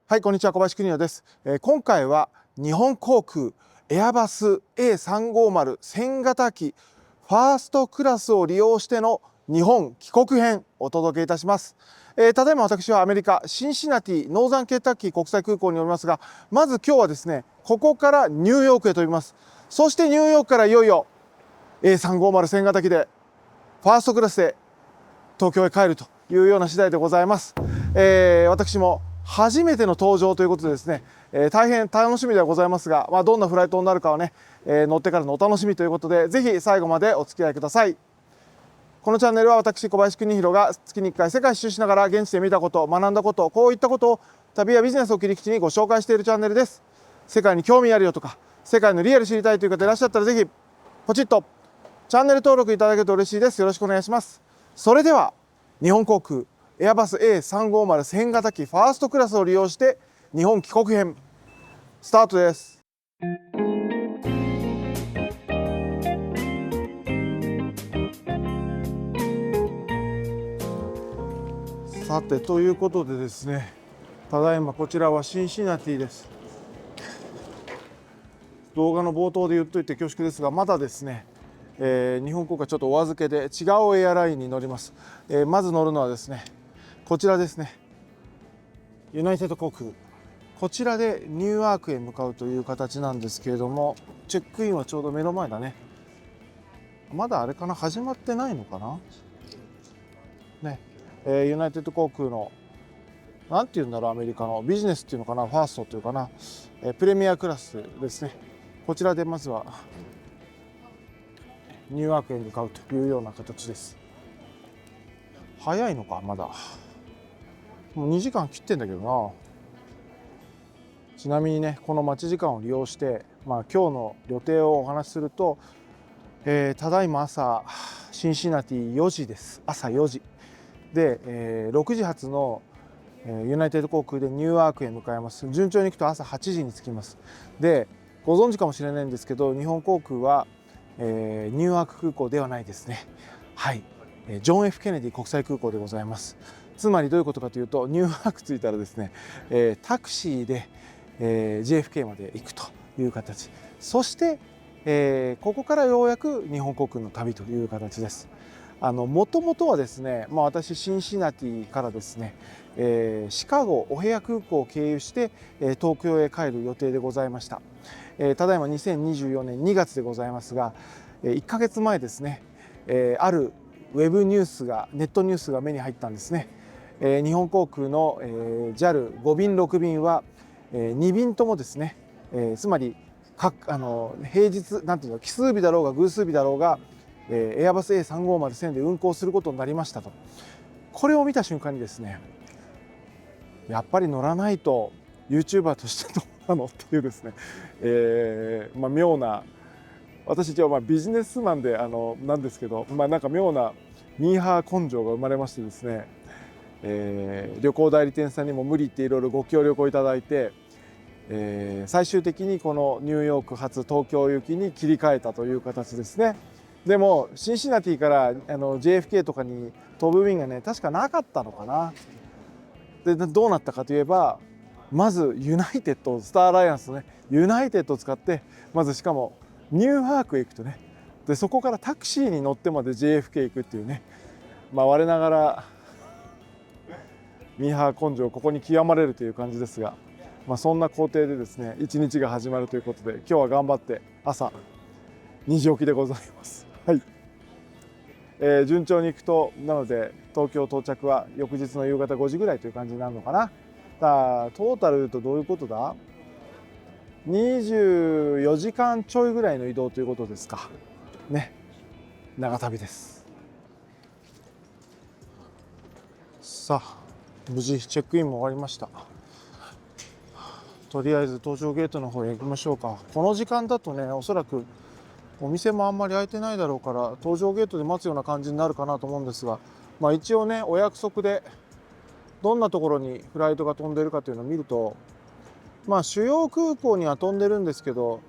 はい、こんにちは、小林邦也です。今回は日本航空エアバス A350 1000型機ファーストクラスを利用しての日本帰国編をお届けいたします。ただいま私はアメリカシンシナティノーザンケンタッキー国際空港におりますが、まず今日はですね、ここからニューヨークへ飛びます。そしてニューヨークからいよいよ A350 1000型機でファーストクラスで東京へ帰るというような次第でございます。私も初めての搭乗ということでですね、大変楽しみではございますが、どんなフライトになるかはね、乗ってからのお楽しみということで、ぜひ最後までお付き合いください。このチャンネルは私小林邦弘が月に1回世界一周しながら現地で見たこと、学んだこと、こういったことを旅やビジネスを切り口にご紹介しているチャンネルです。世界に興味あるよとか、世界のリアル知りたいという方いらっしゃったら、ぜひポチッとチャンネル登録いただけると嬉しいです。よろしくお願いします。それでは日本航空エアバス A350 1000型機ファーストクラスを利用して日本帰国編スタートです。さて、ということでですね、ただいまこちらはシンシナティです。動画の冒頭で言っといて恐縮ですが、まだですね、日本航空ちょっとお預けで違うエアラインに乗ります。まず乗るのはですね、こちらですね、ユナイテッド航空、こちらでニューヨークへ向かうという形なんですけれども、チェックインはちょうど目の前だね。まだあれかな、始まってないのかなね。ユナイテッド航空のなんて言うんだろう、アメリカのビジネスっていうのかな、ファーストっていうかな、プレミアクラスですね。こちらでまずはニューヨークへ向かうというような形です。早いのか、まだもう2時間切ってんだけどな。ちなみにね、この待ち時間を利用して、今日の予定をお話しすると、ただいま朝シンシナティ4時です。朝4時で、6時発のユナイテッド航空でニューヨークへ向かいます。順調にいくと朝8時に着きます。で、ご存知かもしれないんですけど、日本航空は、ニューヨーク空港ではないですね。はい、ジョン・ F ・ケネディ国際空港でございます。つまりどういうことかというと、ニューヨーク着いたらですね、タクシーで、JFK まで行くという形。そして、ここからようやく日本航空の旅という形です。もともとはですね、私シンシナティからですね、シカゴオヘア空港を経由して、東京へ帰る予定でございました。ただいま2024年2月でございますが、1ヶ月前ですね、あるウェブニュースがネットニュースが目に入ったんですね。日本航空の JAL5 便6便は2便ともですね、つまり平日なんていうの、奇数日だろうが偶数日だろうが、エアバス A350 1000で運航することになりましたと。これを見た瞬間にですね、やっぱり乗らないと YouTuber としてどうなのっていうですね、妙な、私一応ビジネスマンでなんですけど、なんか妙なミーハー根性が生まれましてですね、旅行代理店さんにも無理言っていろいろご協力をいただいて、最終的にこのニューヨーク発東京行きに切り替えたという形ですね。でもシンシナティからJFK とかに飛ぶ便がね、確かなかったのかな。でどうなったかといえば、まずユナイテッド、スターアライアンスのね、ユナイテッドを使って、まずしかもニューヨークへ行くとね、でそこからタクシーに乗ってまで JFK 行くっていうね、我ながらミーハー根性ここに極まれるという感じですが、そんな工程でですね、一日が始まるということで、今日は頑張って朝2時起きでございます。はい、順調にいくと、なので東京到着は翌日の夕方5時ぐらいという感じになるのかな。トータル言うとどういうことだ、24時間ちょいぐらいの移動ということですかね。長旅です。さあ、無事チェックインも終わりました。とりあえず搭乗ゲートの方へ行きましょうか。この時間だとね、おそらくお店もあんまり開いてないだろうから、搭乗ゲートで待つような感じになるかなと思うんですが、一応ね、お約束でどんなところにフライトが飛んでるかというのを見ると、主要空港には飛んでるんですけど、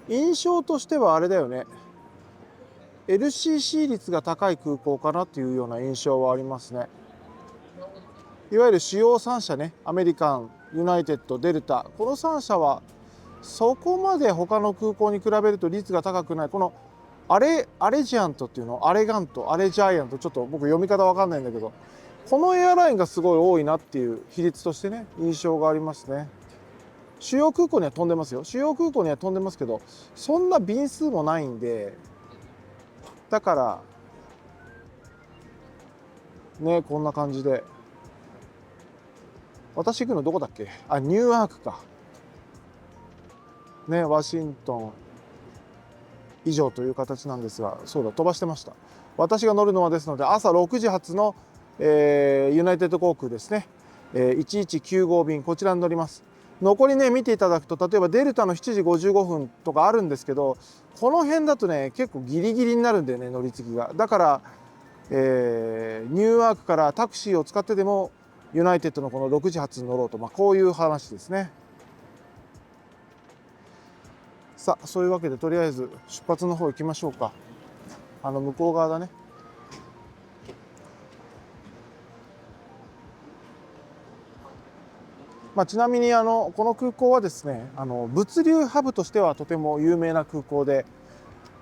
印象としてはあれだよね、LCC 率が高い空港かなっていうような印象はありますね。いわゆる主要3社ね、アメリカン、ユナイテッド、デルタ、この3社はそこまで他の空港に比べると率が高くない。このアレジアントっていうの、アレガント、アレジャイアント、ちょっと僕読み方わかんないんだけど、このエアラインがすごい多いなっていう比率としてね、印象がありますね。主要空港には飛んでますよ。主要空港には飛んでますけど、そんな便数もないんで、だからね、こんな感じで。私行くのどこだっけ？あ、ニューアークか。ね、ワシントン以上という形なんですが、そうだ、飛ばしてました。私が乗るのはですので、朝6時発の、ユナイテッド航空ですね。1195便、こちらに乗ります。残りね、見ていただくと、例えばデルタの7時55分とかあるんですけど、この辺だとね、結構ギリギリになるんだよね、乗り継ぎが。だから、ニューアークからタクシーを使ってでも、ユナイテッドのこの6時発に乗ろうと、こういう話ですね。さあ、そういうわけでとりあえず出発の方行きましょうか。向こう側だね。ちなみにこの空港はですね、物流ハブとしてはとても有名な空港で、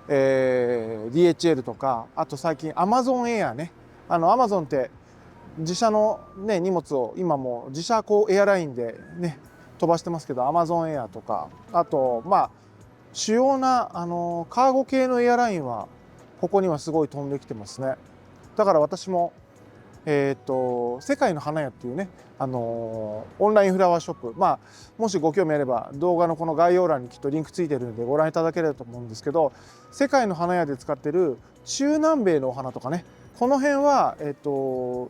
DHL とか、あと最近アマゾンエアね、アマゾンって自社の、ね、荷物を今も自社エアラインでね飛ばしてますけど、アマゾンエアとか、あと主要なカーゴ系のエアラインはここにはすごい飛んできてますね。だから私も世界の花屋っていうね、オンラインフラワーショップ、もしご興味あれば動画のこの概要欄にきっとリンクついてるんでご覧いただければと思うんですけど、世界の花屋で使ってる中南米のお花とかね、この辺は、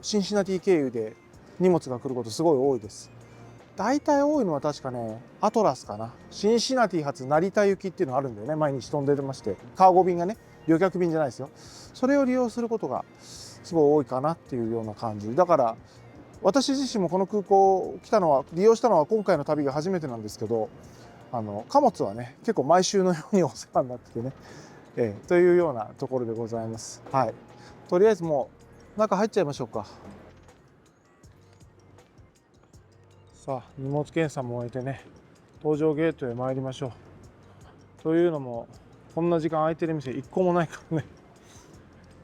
シンシナティ経由で荷物が来ることすごい多いです。大体多いのは確かね、アトラスかな。シンシナティ発成田行きっていうのがあるんだよね。毎日飛んでまして、カーゴ便がね、旅客便じゃないですよ。それを利用することがすごい多いかなっていうような感じだから、私自身もこの空港利用したのは今回の旅が初めてなんですけど、貨物はね結構毎週のようにお世話になっててね、というようなところでございます。はい、とりあえずもう中入っちゃいましょうか。さあ、荷物検査も終えてね、搭乗ゲートへ参りましょう。というのもこんな時間空いてる店一個もないからね。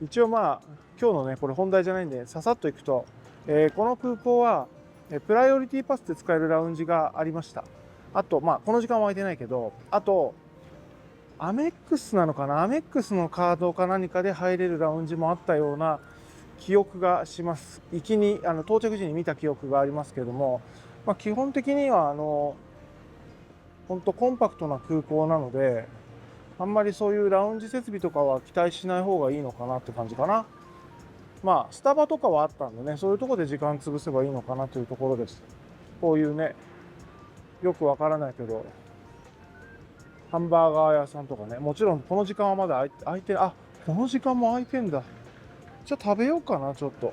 一応今日のねこれ本題じゃないんでささっと行くと、この空港はプライオリティパスで使えるラウンジがありました。あとこの時間は空いてないけど、あとアメックスなのかな、アメックスのカードか何かで入れるラウンジもあったような記憶がします。到着時に見た記憶がありますけれども、基本的には本当コンパクトな空港なので、あんまりそういうラウンジ設備とかは期待しない方がいいのかなって感じかな。スタバとかはあったんでね、そういうところで時間潰せばいいのかなというところです。こういうね、よくわからないけど、ハンバーガー屋さんとかね、もちろんこの時間はまだ空いて、この時間も空いてんだ。じゃあ食べようかな、ちょっと。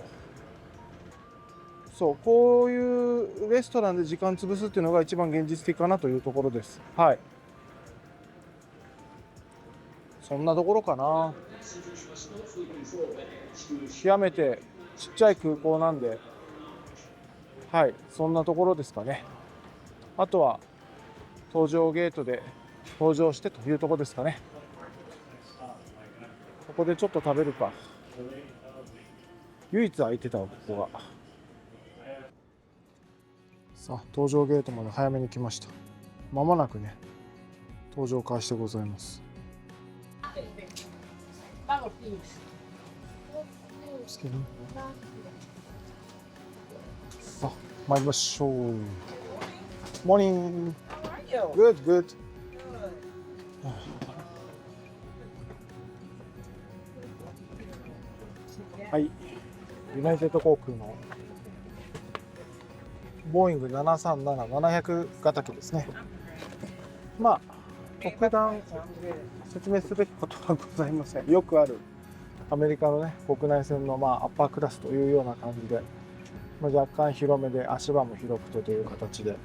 そう、こういうレストランで時間潰すっていうのが一番現実的かなというところです。はい。そんなところかな。極めてちっちゃい空港なんで、はい、そんなところですかね。あとは搭乗ゲートで搭乗してというところですかね。ここでちょっと食べるか。唯一空いてたわ、ここが。さあ、搭乗ゲートまで早めに来ました。まもなくね、搭乗開始でございます。さあ、参りましょう。モーニング。Good, good. はい、ユナイテッド航空のボーイング737-700型機ですね。特段説明すべきことはございません。よくあるアメリカのね国内線のアッパークラスというような感じで、若干広めで足場も広くてという形で、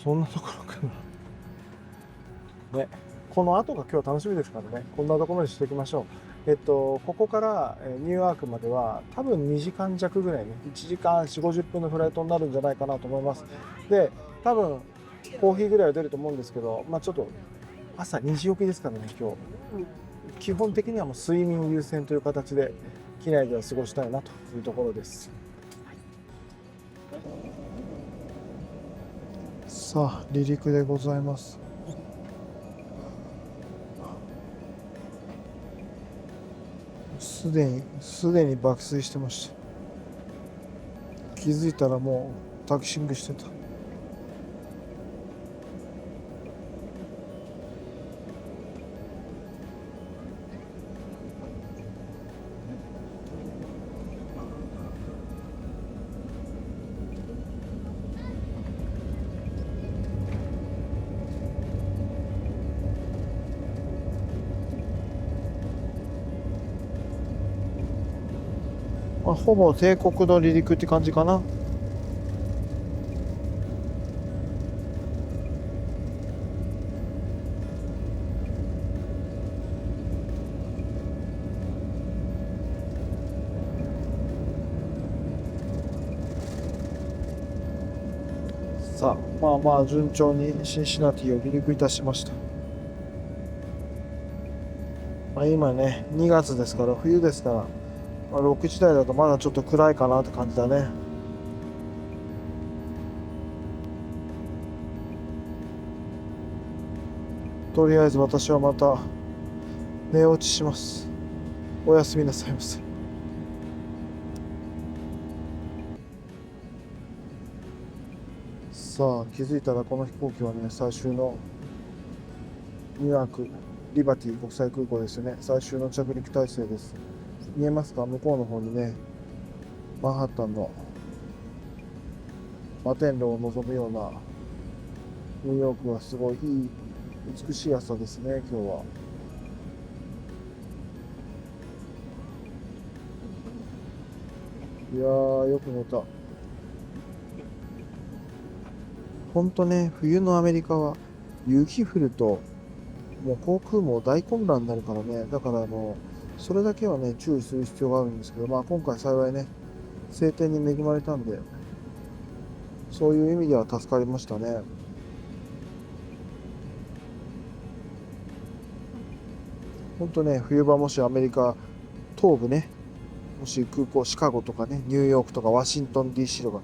そんなところかな。ね、この後が今日楽しみですからね、こんなところにしておきましょう。ここからニューヨークまでは多分2時間弱ぐらいね、1時間4、50分のフライトになるんじゃないかなと思います。で、多分コーヒーぐらいは出ると思うんですけど、ちょっと朝2時起きですからね、今日。基本的にはもう睡眠優先という形で機内では過ごしたいなというところです。さあ、離陸でございます。すでに爆睡してました。気づいたらもうタキシングしてた。ほぼ定刻の離陸って感じかな。さあ、順調にシンシナティを離陸いたしました。今ね、2月ですから、冬ですから、6時台だとまだちょっと暗いかなって感じだね。とりあえず私はまた寝落ちします。おやすみなさいませ。さあ、気づいたらこの飛行機はね、最終のニューヨークリバティ国際空港ですよね。最終の着陸態勢です。見えますか？向こうの方にね、マンハッタンの摩天楼を望むようなニューヨークはすごいいい美しい朝ですね、今日は。いやー、よく寝た。ほんとね、冬のアメリカは雪降るともう航空も大混乱になるからね。だからそれだけはね、注意する必要があるんですけど、今回幸いね、晴天に恵まれたんで、そういう意味では助かりましたね。ほんとね、冬場もしアメリカ東部ね、もし空港、シカゴとかね、ニューヨークとかワシントン DC とか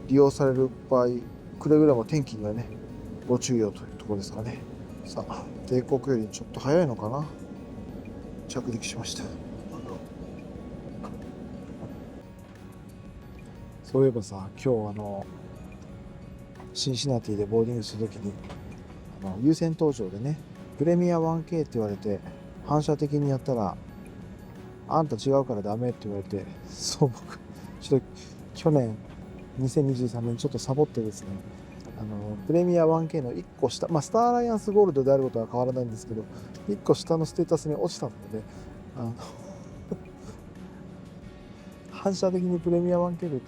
利用される場合、くれぐれも天気にはね、ご注意をというところですかね。さあ、定刻よりちょっと早いのかな。着陸しました。そういえばさ、今日シンシナティでボーディングするときに、優先搭乗でね、プレミア 1K って言われて、反射的にやったら、あんた違うからダメって言われて、そう僕、ちょっと去年、2023年ちょっとサボってですね、プレミア 1K の1個下、スターアライアンスゴールドであることは変わらないんですけど、1個下のステータスに落ちたので、あの反射的にプレミア 1K で、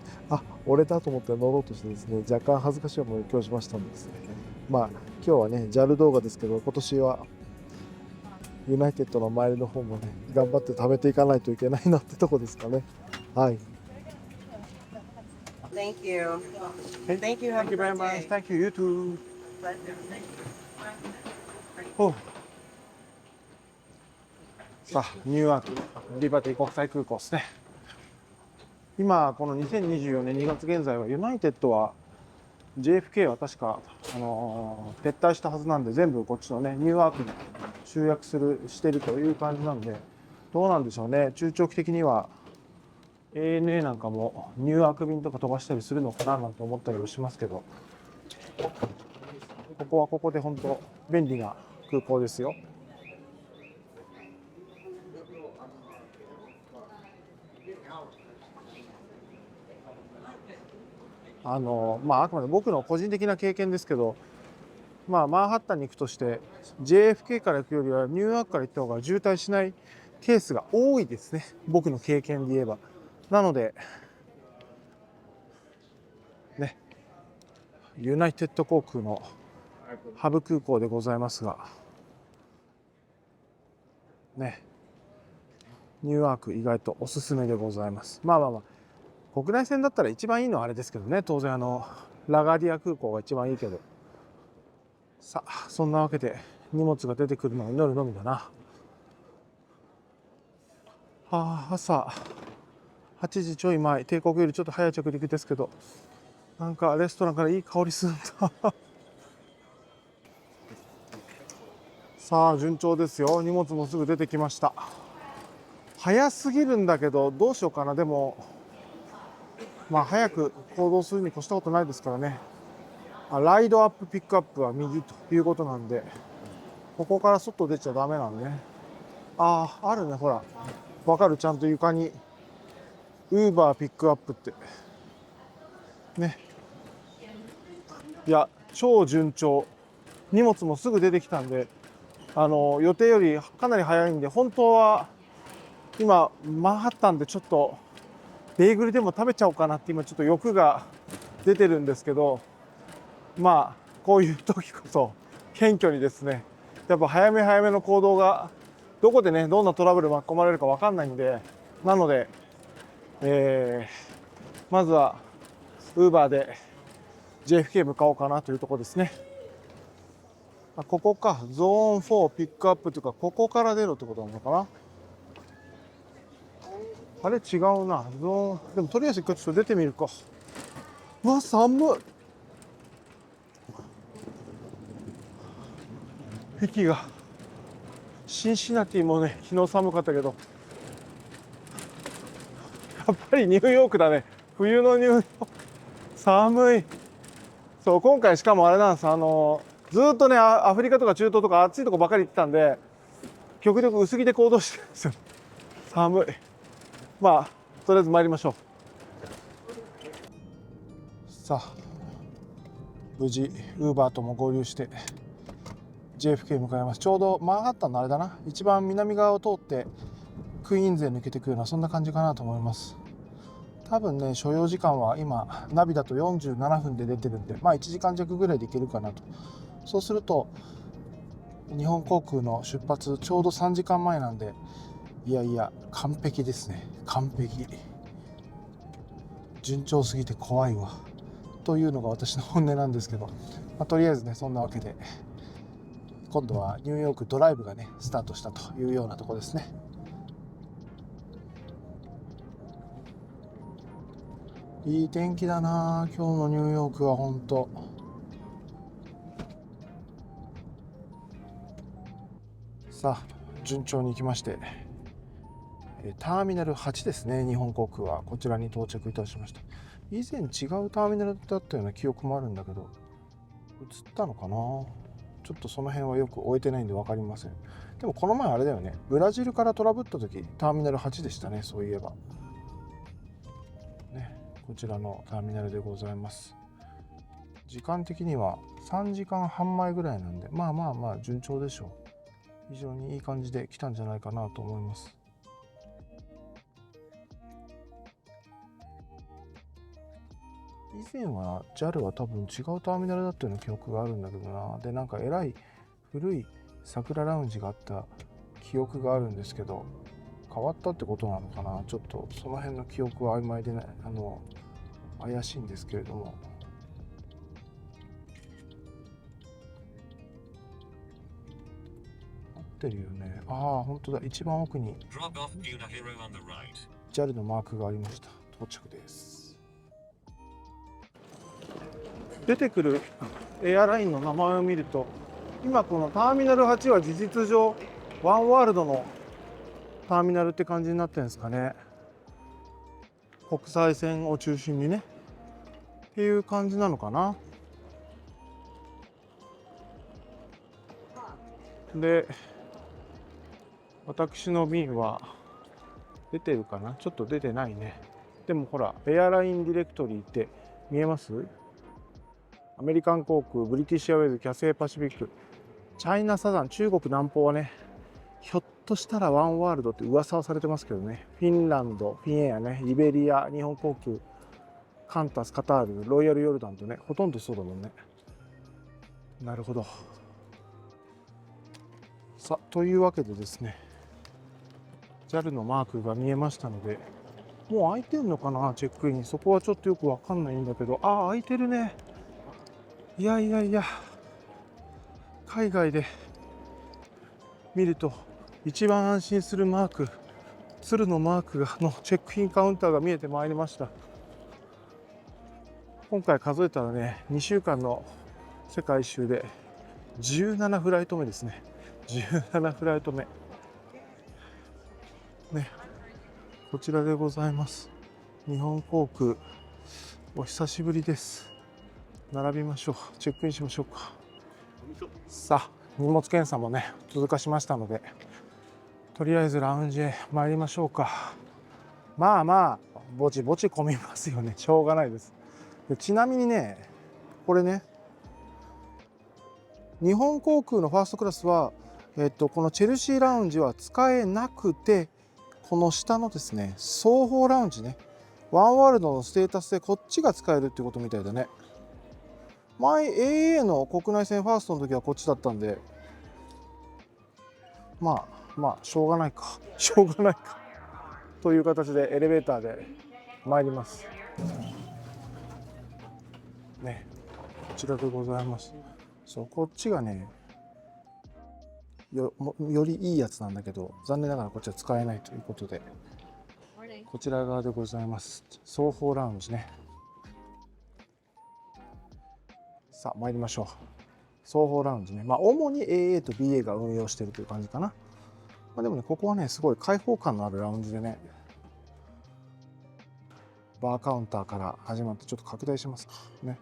俺だと思って乗ろうとしてですね、若干恥ずかしい思いを今日しましたんですね。今日はね、JAL 動画ですけど、今年はユナイテッドのマイルの方もね、頑張って貯めていかないといけないなってとこですかね。はい。Thank you. Thank you. Have Thank you a very good much. day. Thank you. You too. Pleasure. さあ、ニューヨークリバティ国際空港ですね。今、この2024年2月現在は、ユナイテッドは JFK は確か、撤退したはずなんで、全部こっちのね、ニューヨークに集約してるという感じなんで、どうなんでしょうね。中長期的には ANA なんかもニューヨーク便とか飛ばしたりするのかななんて思ったりもしますけど、ここはここで本当便利な空港ですよ。あくまで僕の個人的な経験ですけど、マンハッタンに行くとして JFK から行くよりはニューヨークから行った方が渋滞しないケースが多いですね、僕の経験で言えば。なのでね、ユナイテッド航空のハブ空港でございますがね、ニューアーク意外とおすすめでございます。まあまあまあ、国内線だったら一番いいのはあれですけどね、当然ラガーディア空港が一番いいけど。さあ、そんなわけで荷物が出てくるのを祈るのみだな。朝8時ちょい前、帝国よりちょっと早い着陸ですけど、なんかレストランからいい香りするんだ。さあ、順調ですよ。荷物もすぐ出てきました。早すぎるんだけど、どうしようかな。でも、まあ、早く行動するに越したことないですからね。ライドアップ、ピックアップは右ということなんで、ここから外出ちゃダメなんでね。あるね、ほら。わかる、ちゃんと床に。ウーバーピックアップって。ね。いや、超順調。荷物もすぐ出てきたんで、予定よりかなり早いんで、本当は、今、マンハッタンでちょっと、ベーグルでも食べちゃおうかなって今ちょっと欲が出てるんですけど、まあこういう時こそ謙虚にですね、やっぱ早め早めの行動がどこでねどんなトラブル巻き込まれるか分かんないんで、なので、まずはウーバーで JFK 向かおうかなというところですね。ここか、ゾーン4ピックアップというか、ここから出ろってことなのかな。あれ違うな、でもとりあえず一回ちょっと出てみるか。うわ、寒い。息が。シンシナティもね、昨日寒かったけど、やっぱりニューヨークだね。冬のニューヨーク。寒い。そう、今回しかもあれなんです。ずっとね、アフリカとか中東とか暑いとこばかり行ってたんで、極力薄着で行動してるんですよ。寒い。まあ、とりあえず参りましょう。さあ、無事、ウーバーとも合流して、JFK 向かいます。ちょうどマンハッタンのあれだな。一番南側を通って、クイーンズへ抜けていくような、そんな感じかなと思います。多分ね、所要時間は今、ナビだと47分で出てるんで、まあ1時間弱ぐらいで行けるかなと。そうすると、日本航空の出発、ちょうど3時間前なんで、いやいや、完璧ですね。完璧。順調すぎて怖いわ。というのが私の本音なんですけど、とりあえずね、そんなわけで、今度はニューヨークドライブがね、スタートしたというようなところですね。いい天気だな今日のニューヨークは本当。さあ、順調に行きまして、ターミナル8ですね。日本航空はこちらに到着いたしました。以前違うターミナルだったような記憶もあるんだけど、映ったのかな。ちょっとその辺はよく終えてないんで分かりません。でもこの前あれだよね、ブラジルからトラブった時ターミナル8でしたね。そういえばね、こちらのターミナルでございます。時間的には3時間半前ぐらいなんで、まあ順調でしょう。非常にいい感じで来たんじゃないかなと思います。以前は JAL は多分違うターミナルだったような記憶があるんだけどな。で、なんかえらい古い桜ラウンジがあった記憶があるんですけど、変わったってことなのかな。ちょっとその辺の記憶は曖昧でね、怪しいんですけれども。合ってるよね。本当だ。一番奥に JAL のマークがありました。到着です。出てくるエアラインの名前を見ると、今このターミナル8は事実上ワンワールドのターミナルって感じになってるんですかね。国際線を中心にねっていう感じなのかな。で、私の便は出てるかな。ちょっと出てないね。でもほら、エアラインディレクトリーって見えます？アメリカン航空、ブリティッシュアウェイズ、キャセイパシフィック、チャイナサザン、中国南方はね、ひょっとしたらワンワールドって噂はされてますけどね。フィンランド、フィンエアね、リベリア、日本航空、カンタス、カタール、ロイヤルヨルダンとね、ほとんどそうだもんね。なるほど。さあ、というわけでですね、JAL のマークが見えましたので、もう開いてんのかな、チェックイン。そこはちょっとよくわかんないんだけど、ああ、開いてるね。いやいやいや、海外で見ると一番安心するマーク、鶴のマークのチェックインカウンターが見えてまいりました。今回数えたらね、2週間の世界一周で17フライト目ですね。17フライト目ね、こちらでございます。日本航空、お久しぶりです。並びましょう。チェックインしましょうか。さあ、荷物検査もね通過しましたので、とりあえずラウンジへ参りましょうか。まあまあぼちぼち混みますよね。しょうがないです。でちなみにね、これね、日本航空のファーストクラスは、このチェルシーラウンジは使えなくて、この下のですね、双方ラウンジね、ワンワールドのステータスでこっちが使えるってことみたいだね。前 AAA の国内線ファーストの時はこっちだったんで、まあしょうがないかしょうがないかという形でエレベーターで参りますね。こちらでございます。そう、こっちがねよりいいやつなんだけど、残念ながらこっちは使えないということで、こちら側でございます。双方ラウンジね。さあ参りましょう。双方ラウンジね、主に AA と BA が運用しているという感じかな。でもね、ここはねすごい開放感のあるラウンジでね、バーカウンターから始まって、ちょっと拡大しますかね。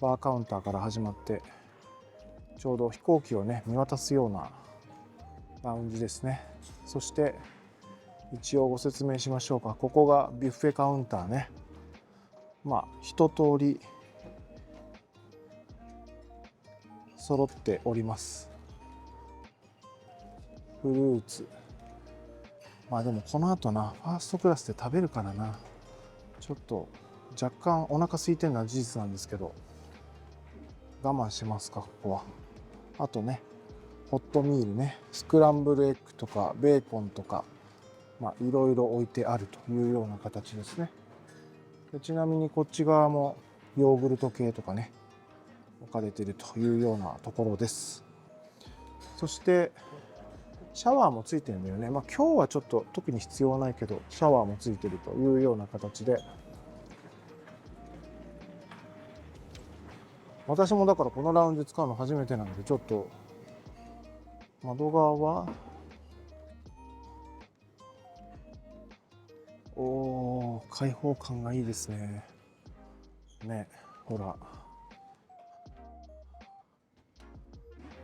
バーカウンターから始まって、ちょうど飛行機をね見渡すようなラウンジですね。そして一応ご説明しましょうか。ここがビュッフェカウンターね。一通り揃っております。フルーツ、でもこの後な、ファーストクラスで食べるからな、ちょっと若干お腹空いてるのは事実なんですけど、我慢しますか、ここは。あとね、ホットミールね、スクランブルエッグとかベーコンとか、いろいろ置いてあるというような形ですね。でちなみにこっち側もヨーグルト系とかね置かれているというようなところです。そしてシャワーもついてるんだよね。今日はちょっと特に必要はないけど、シャワーもついてるというような形で、私もだからこのラウンジ使うの初めてなので、ちょっと窓側は開放感がいいですね。ね、ほら、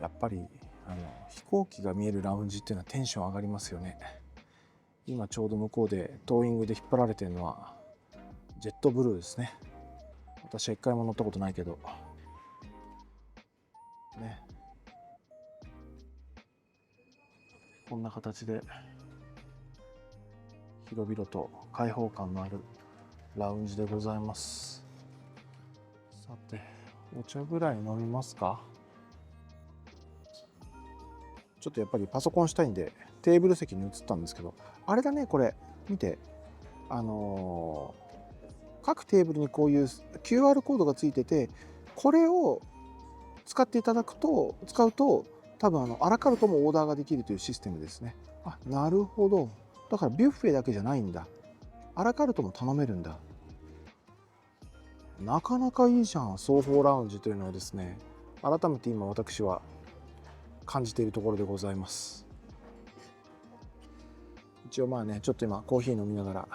やっぱり飛行機が見えるラウンジっていうのはテンション上がりますよね。今ちょうど向こうでトーイングで引っ張られてるのはジェットブルーですね。私は一回も乗ったことないけどね、こんな形で広々と開放感のあるラウンジでございます。さて、お茶ぐらい飲みますか。ちょっとやっぱりパソコンしたいんでテーブル席に移ったんですけど、あれだね、これ見て、各テーブルにこういう QR コードがついてて、これを使っていただくと、使うと多分アラカルトもオーダーができるというシステムですね。あ、なるほど。だからビュッフェだけじゃないんだ。アラカルトも頼めるんだ。なかなかいいじゃん、双方ラウンジというのはですね。改めて今私は感じているところでございます。一応ちょっと今コーヒー飲みながら、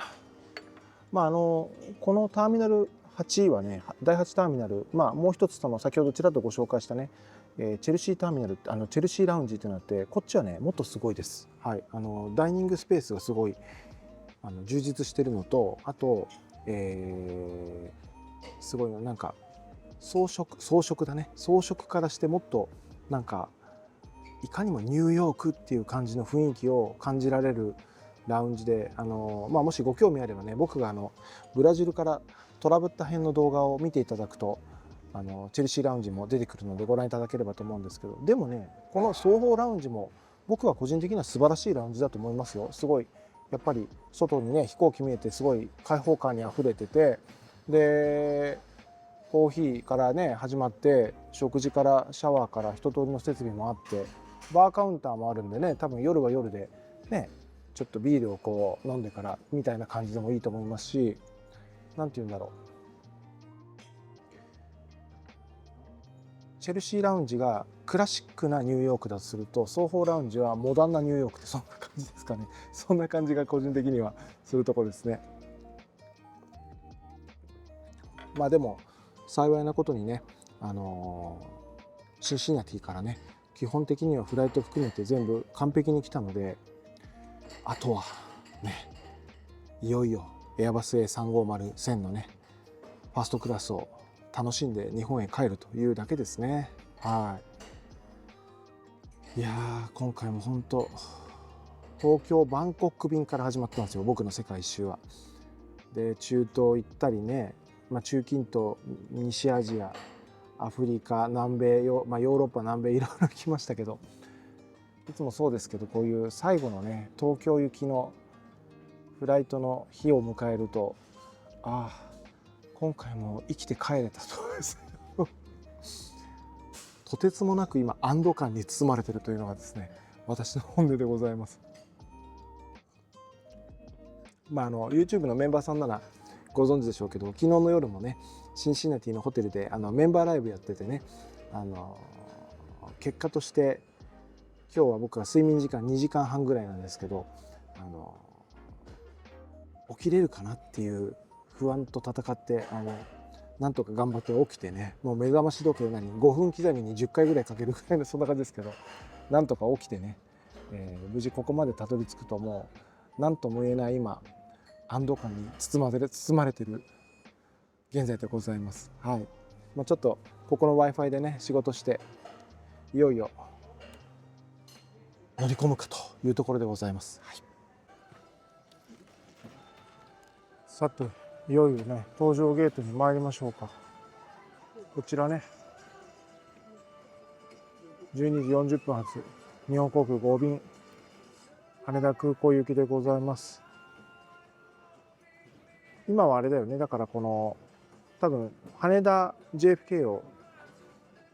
このターミナル8はね、第8ターミナル、もう一つ先ほどちらっとご紹介したね、チェルシーターミナル、チェルシーラウンジっていうのがあって、こっちはねもっとすごいです。はい、ダイニングスペースがすごい充実してるのと、あと、すごいなんか装飾だね。装飾からしてもっとなんかいかにもニューヨークっていう感じの雰囲気を感じられるラウンジで、もしご興味あればね、僕がブラジルからトラブった編の動画を見ていただくとチェルシーラウンジも出てくるのでご覧いただければと思うんですけど、でもね、この双方ラウンジも僕は個人的には素晴らしいラウンジだと思いますよ。すごいやっぱり外にね飛行機見えてすごい開放感にあふれてて、でコーヒーからね始まって食事からシャワーから一通りの設備もあって、バーカウンターもあるんでね、多分夜は夜でねちょっとビールをこう飲んでからみたいな感じでもいいと思いますし、なんて言うんだろう、チェルシーラウンジがクラシックなニューヨークだとすると、双方ラウンジはモダンなニューヨークって、そんな感じですかね。そんな感じが個人的にはするところですね。まあでも幸いなことにね、シンシナティからね基本的にはフライト含めて全部完璧に来たので、あとはねいよいよエアバス A350-1000 のねファーストクラスを楽しんで日本へ帰るというだけですね。はい。いやー、今回も本当東京バンコク便から始まったんですよ、僕の世界一周は。で中東行ったりね、中近東、西アジア、アフリカ、南米、ヨーロッパ、南米いろいろ来ましたけど、いつもそうですけど、こういう最後のね東京行きのフライトの日を迎えると、ああ今回も生きて帰れたとですねとてつもなく今安堵感に包まれているというのがですね、私の本音でございます。YouTube のメンバーさんならご存知でしょうけど、昨日の夜もねシンシナティのホテルでメンバーライブやっててね、結果として今日は僕は睡眠時間2時間半ぐらいなんですけど、起きれるかなっていう不安と戦ってなんとか頑張って起きてね、もう目覚まし時計5分刻みに10回ぐらいかけるぐらいのそんな感じですけど、なんとか起きてね、無事ここまでたどり着くと、もう何とも言えない今安堵感に包まれてる現在でございます。はい。ちょっとここの Wi-Fi でね仕事していよいよ乗り込むかというところでございます。はい、さていよいよね搭乗ゲートに参りましょうか。こちらね12時40分発日本航空5便羽田空港行きでございます。今はあれだよね、だからこの多分羽田 JFK を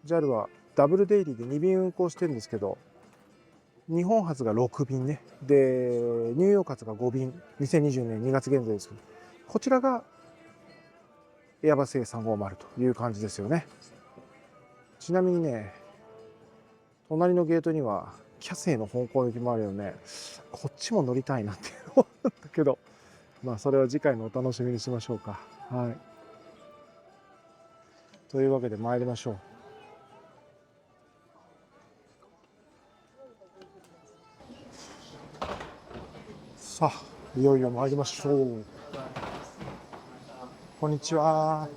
JAL はダブルデイリーで2便運航してるんですけど、日本発が6便ね、でニューヨーク発が5便、2020年2月現在ですけど、こちらがエアバス A350 という感じですよね。ちなみにね隣のゲートにはキャセイの香港行きもあるよね。こっちも乗りたいなって思うんだけど、それは次回のお楽しみにしましょうか。はい。というわけで参りましょう。さあいよいよ参りましょう。こんにちは。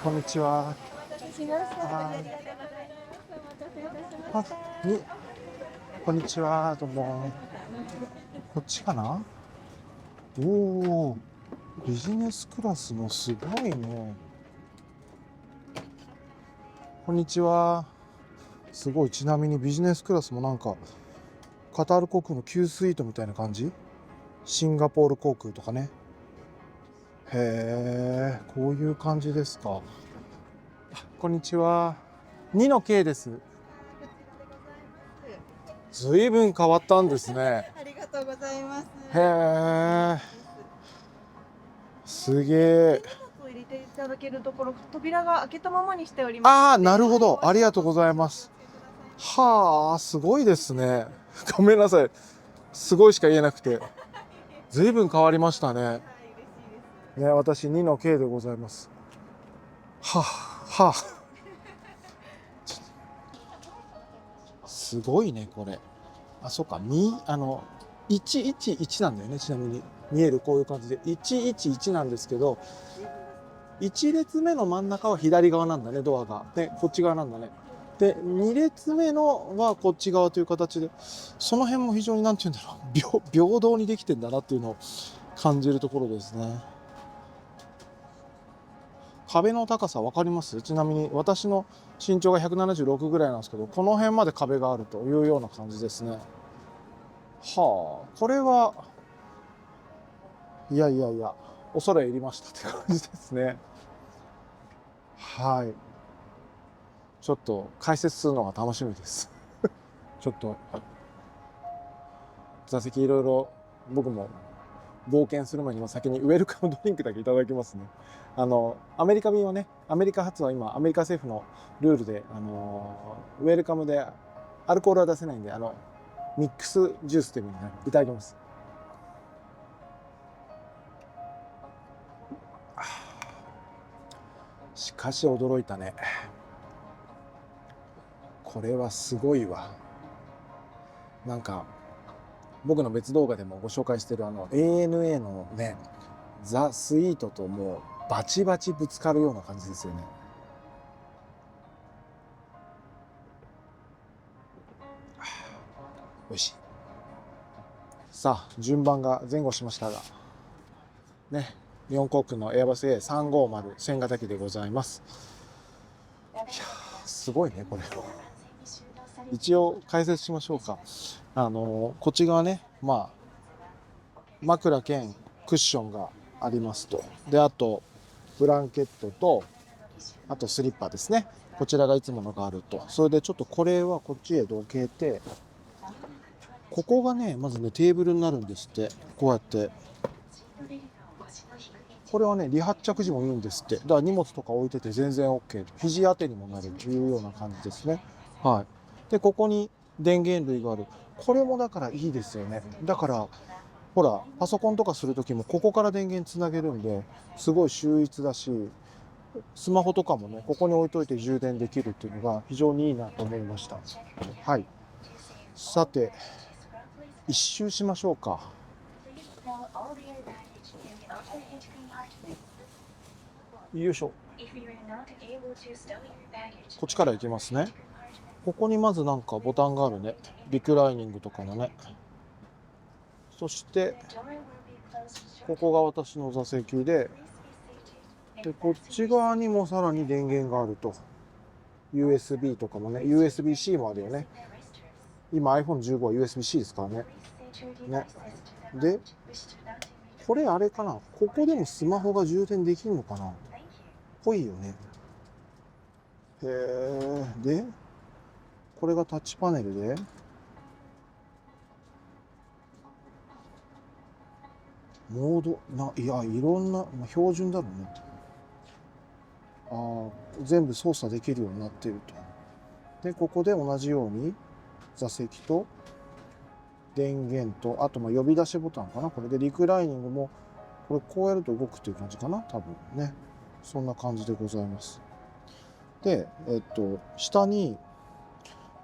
こんにちは。こんにちは。どうも。こっちかな。おお、ビジネスクラスもすごいね。こんにちは。すごい。ちなみにビジネスクラスもなんかカタール航空の Q スイートみたいな感じ。シンガポール航空とかね。へえ、こういう感じですか。こんにちは。2の K です。ずいぶん変わったんですね。ありがとうございます。へえ。すげえ。入れていただけるところ、扉が開けたままにしております。ああ、なるほど。ありがとうございます。はあ、すごいですね。ごめんなさい。すごいしか言えなくて。ずいぶん変わりましたね。ね、私2の K でございます。はあ、はあ。すごいね、これ。あ、そうか、111なんだよね、ちなみに。見えるこういう感じで。111なんですけど、1列目の真ん中は左側なんだね、ドアが。で、こっち側なんだね。で、2列目のはこっち側という形で、その辺も非常になんて言うんだろう、平等にできてんだなっていうのを感じるところですね。壁の高さ分かります？ちなみに私の身長が176ぐらいなんですけど、この辺まで壁があるというような感じですね。はあ、これはいやいやいや、恐れ入りましたって感じですね。はい。ちょっと解説するのが楽しみです。ちょっと座席いろいろ僕も冒険する前にも先にウェルカムドリンクだけいただきますね。アメリカ便はね、アメリカ発は今アメリカ政府のルールで、ウェルカムでアルコールは出せないんで、ミックスジュースというものをね、いただきます。しかし驚いたね。これはすごいわ。なんか僕の別動画でもご紹介してるANA のね、ザ・スイートともうバチバチぶつかるような感じですよね。美味しい。さあ順番が前後しましたがね、日本航空のエアバス A350 1000型機でございます。いやすごいねこれ。一応解説しましょうか。こっち側ね、枕兼クッションがありますと。で、あとブランケットと、あとスリッパですね。こちらがいつものがあると。それでちょっとこれはこっちへどけて、ここがね、まずね、テーブルになるんですって。こうやって。これはね、離発着時もいいんですって。だから荷物とか置いてて全然 OK。肘当てにもなるというような感じですね。はい。で、ここに電源類がある。これもだからいいですよね。だから、ほら、パソコンとかするときもここから電源つなげるんで、すごい秀逸だし、スマホとかもね、ここに置いといて充電できるっていうのが非常にいいなと思いました。はい。さて、一周しましょうか。よいしょ。こっちから行きますね。ここにまずなんかボタンがあるね。リクライニングとかのね。そして、ここが私の座席で、こっち側にもさらに電源があると。USB とかもね、USB-C もあるよね。今 iPhone15 は USB-C ですからね。で、これあれかな、ここでもスマホが充電できるのかな、ぽいよね。へえ。で、これがタッチパネルで、モードいや、いろんな、標準だろうね。全部操作できるようになっていると。で、ここで同じように座席と電源と、あと呼び出しボタンかな。これでリクライニングも、これこうやると動くっていう感じかな、多分ね。そんな感じでございます。で、下に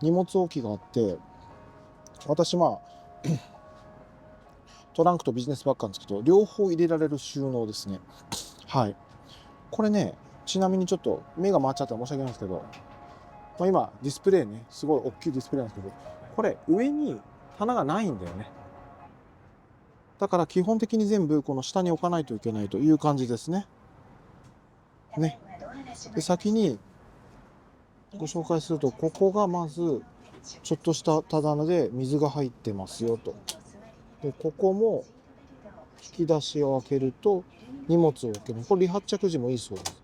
荷物置きがあって、私トランクとビジネスバッグなんですけど、両方入れられる収納ですね。はい。これね、ちなみにちょっと目が回っちゃったら申し訳ないんですけど、今ディスプレイね、すごい大きいディスプレイなんですけど、これ上に棚がないんだよね。だから基本的に全部この下に置かないといけないという感じですね。で、先にご紹介すると、ここがまずちょっとした棚棚で水が入ってますよと。で、ここも引き出しを開けると荷物を置ける。これ離発着時もいいそうです。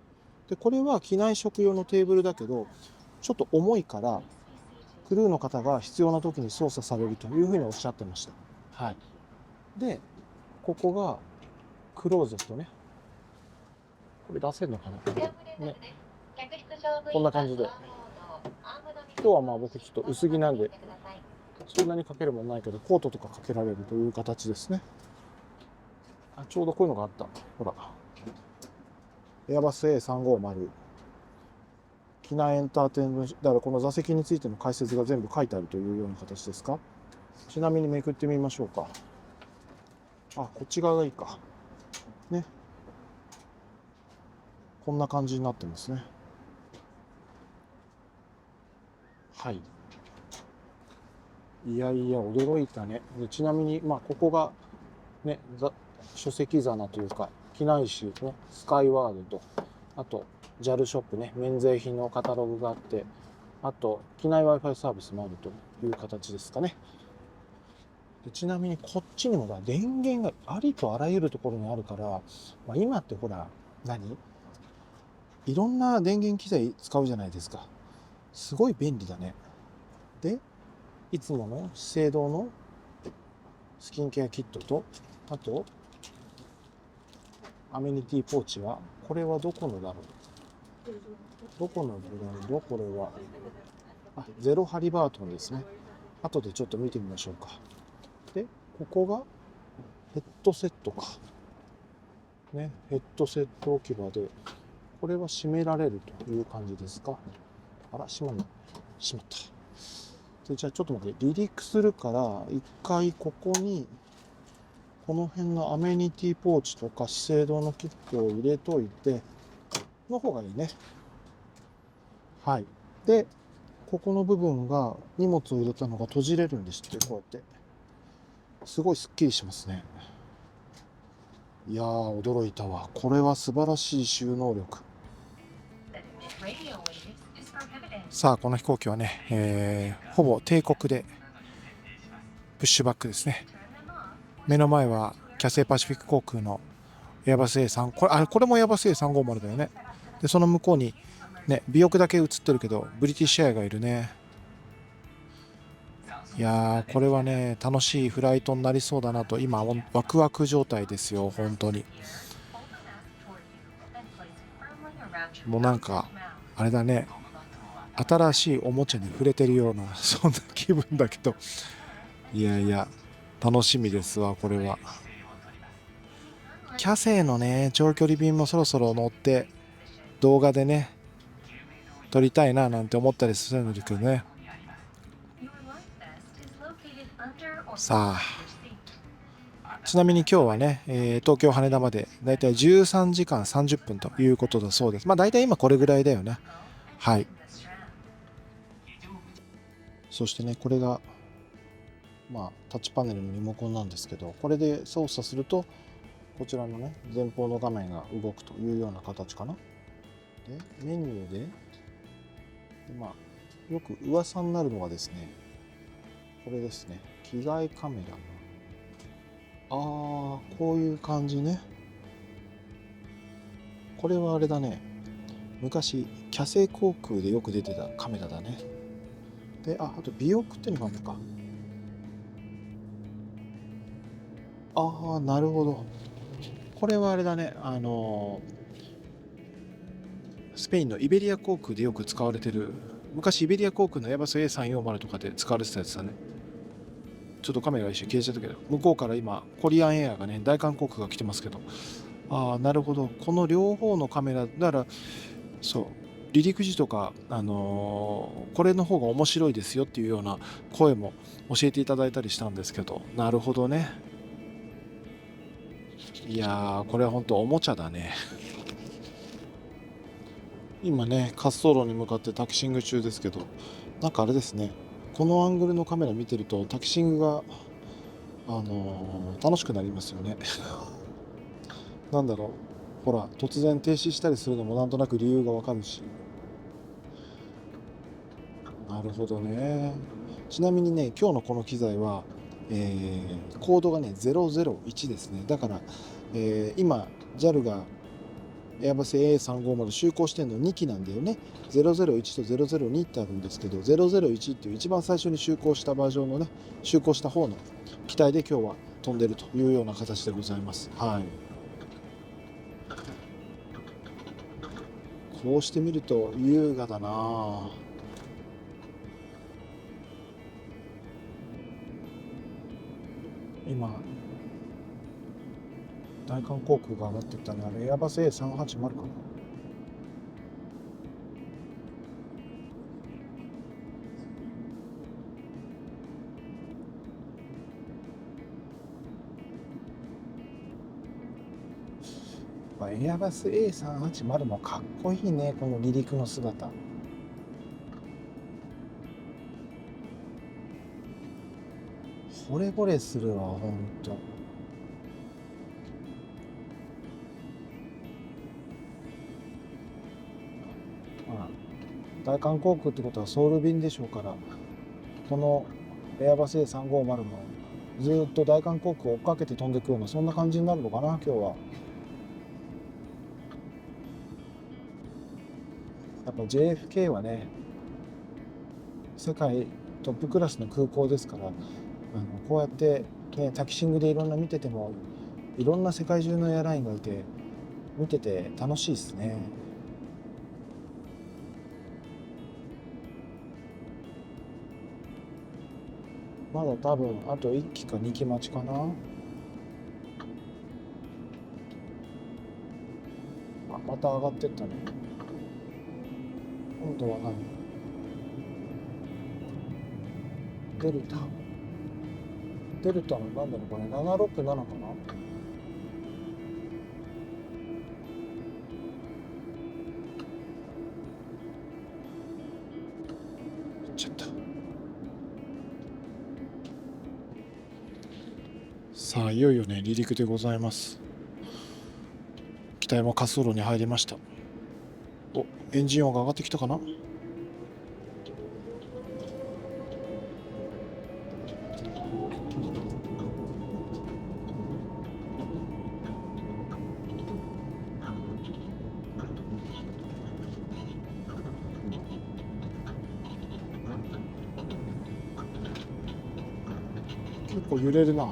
で、これは機内食用のテーブルだけど、ちょっと重いからクルーの方が必要な時に操作されるというふうにおっしゃってました。はい。で、ここがクローゼットね。これ出せるのかなね。こんな感じで。今日は僕ちょっと薄着なんで、そんなにかけるもんないけど、コートとかかけられるという形ですね。ちょうどこういうのがあった。ほら。エアバス A350。機内エンターテインメント、だからこの座席についての解説が全部書いてあるというような形ですか。ちなみにめくってみましょうか。こっち側がいいか。ね。こんな感じになってますね。はい。いやいや、驚いたね。で、ちなみに、ここが、ね、書籍棚というか、機内誌ね、スカイワールド。あと JAL ショップね、免税品のカタログがあって、あと機内 Wi-Fi サービスもあるという形ですかね。でちなみにこっちにもだ電源がありとあらゆるところにあるから、今ってほらいろんな電源機材使うじゃないですか。すごい便利だね。でいつもの資生堂のスキンケアキットと、あとアメニティポーチは、これはどこのだろう、どこのブランド、これはゼロハリバートンですね。後でちょっと見てみましょうか。でここがヘッドセットかね、ヘッドセット置き場で、これは閉められるという感じですか。あら、閉まんない。閉まった。でじゃあちょっと待って、離陸するから一回ここにこの辺のアメニティポーチとか資生堂のキットを入れといての方がいいね。はい。でここの部分が荷物を入れたのが閉じれるんですって。こうやってすごいスッキリしますね。いやー驚いたわ。これは素晴らしい収納力。さあこの飛行機はね、ほぼ定刻でプッシュバックですね。目の前はキャセイパシフィック航空のエアバス A3、これもエアバス A350 だよね。でその向こうにね、尾翼だけ映ってるけどブリティッシュエアがいるね。いやーこれはね楽しいフライトになりそうだなと、今ワクワク状態ですよ。本当にもうなんかあれだね、新しいおもちゃに触れてるようなそんな気分だけど、いやいや楽しみですわ。これはキャセイのね長距離便もそろそろ乗って動画でね撮りたいななんて思ったりするんですけどね。さあちなみに今日はね、東京羽田までだいたい13時間30分ということだそうです。だいたい今これぐらいだよね。はい。そしてね、これがタッチパネルのリモコンなんですけど、これで操作するとこちらのね前方の画面が動くというような形かな。でメニューでよく噂になるのがですね、これですね、着替えカメラ。こういう感じね。これはあれだね、昔キャセイ航空でよく出てたカメラだね。であと尾翼っていうのがあるのか。なるほど。これはあれだね、スペインのイベリア航空でよく使われてる、昔イベリア航空のエアバス A340 とかで使われてたやつだね。ちょっとカメラが一瞬消えちゃったけど、向こうから今コリアンエアがね、大韓航空が来てますけど、なるほど。この両方のカメラだから、そう離陸時とか、これの方が面白いですよっていうような声も教えていただいたりしたんですけど、なるほどね。いやーこれは本当おもちゃだね。今ね滑走路に向かってタキシング中ですけど、なんかあれですね、このアングルのカメラ見てるとタキシングが楽しくなりますよね。なんだろう、ほら突然停止したりするのもなんとなく理由がわかるし。なるほどね。ちなみにね今日のこの機材は、コードがね001ですね。だから、今 JAL がエアバス A350 就航してるの2機なんだよね。001と002ってあるんですけど、001っていう一番最初に就航したバージョンのね、就航した方の機体で今日は飛んでるというような形でございます。はい。こうしてみると優雅だな。今大韓航空が上がっていったね。あれエアバス A380 かな。エアバス A380 もかっこいいね、この離陸の姿。惚れ惚れするわ、ほんと。まあ、大韓航空ってことはソウル便でしょうから、このエアバス A350 もずーっと大韓航空を追っかけて飛んでいくような、そんな感じになるのかな、今日は。やっぱ JFK はね、世界トップクラスの空港ですから、こうやって、ね、タキシングでいろんな見てても、いろんな世界中のエアラインがいて、見てて楽しいですね。まだ多分あと1機か2機待ちかな。また上がってったね。今度は何？デルタ。デルタのなんだろうこれ、767かな。行っちゃった。さあいよいよね、離陸でございます。機体も滑走路に入りました。お、エンジン音が上がってきたかな。結構揺れるな。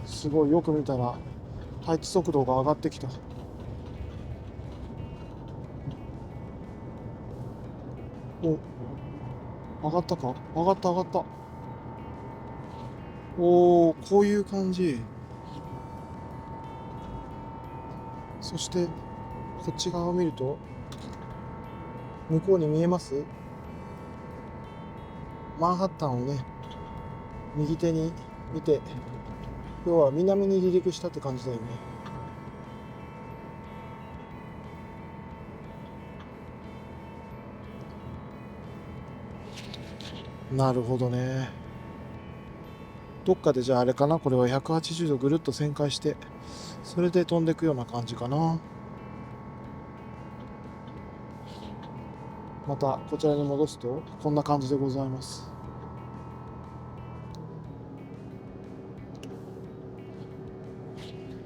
すごい、よく見たら配置速度が上がってきた。お、上がったか。上がった上がった。おお、こういう感じ。そしてこっち側を見ると、向こうに見えます？マンハッタンをね、右手に見て、要は南に離陸したって感じだよね。なるほどね。どっかでじゃああれかな、これは180度ぐるっと旋回して、それで飛んでいくような感じかな。またこちらに戻すとこんな感じでございます。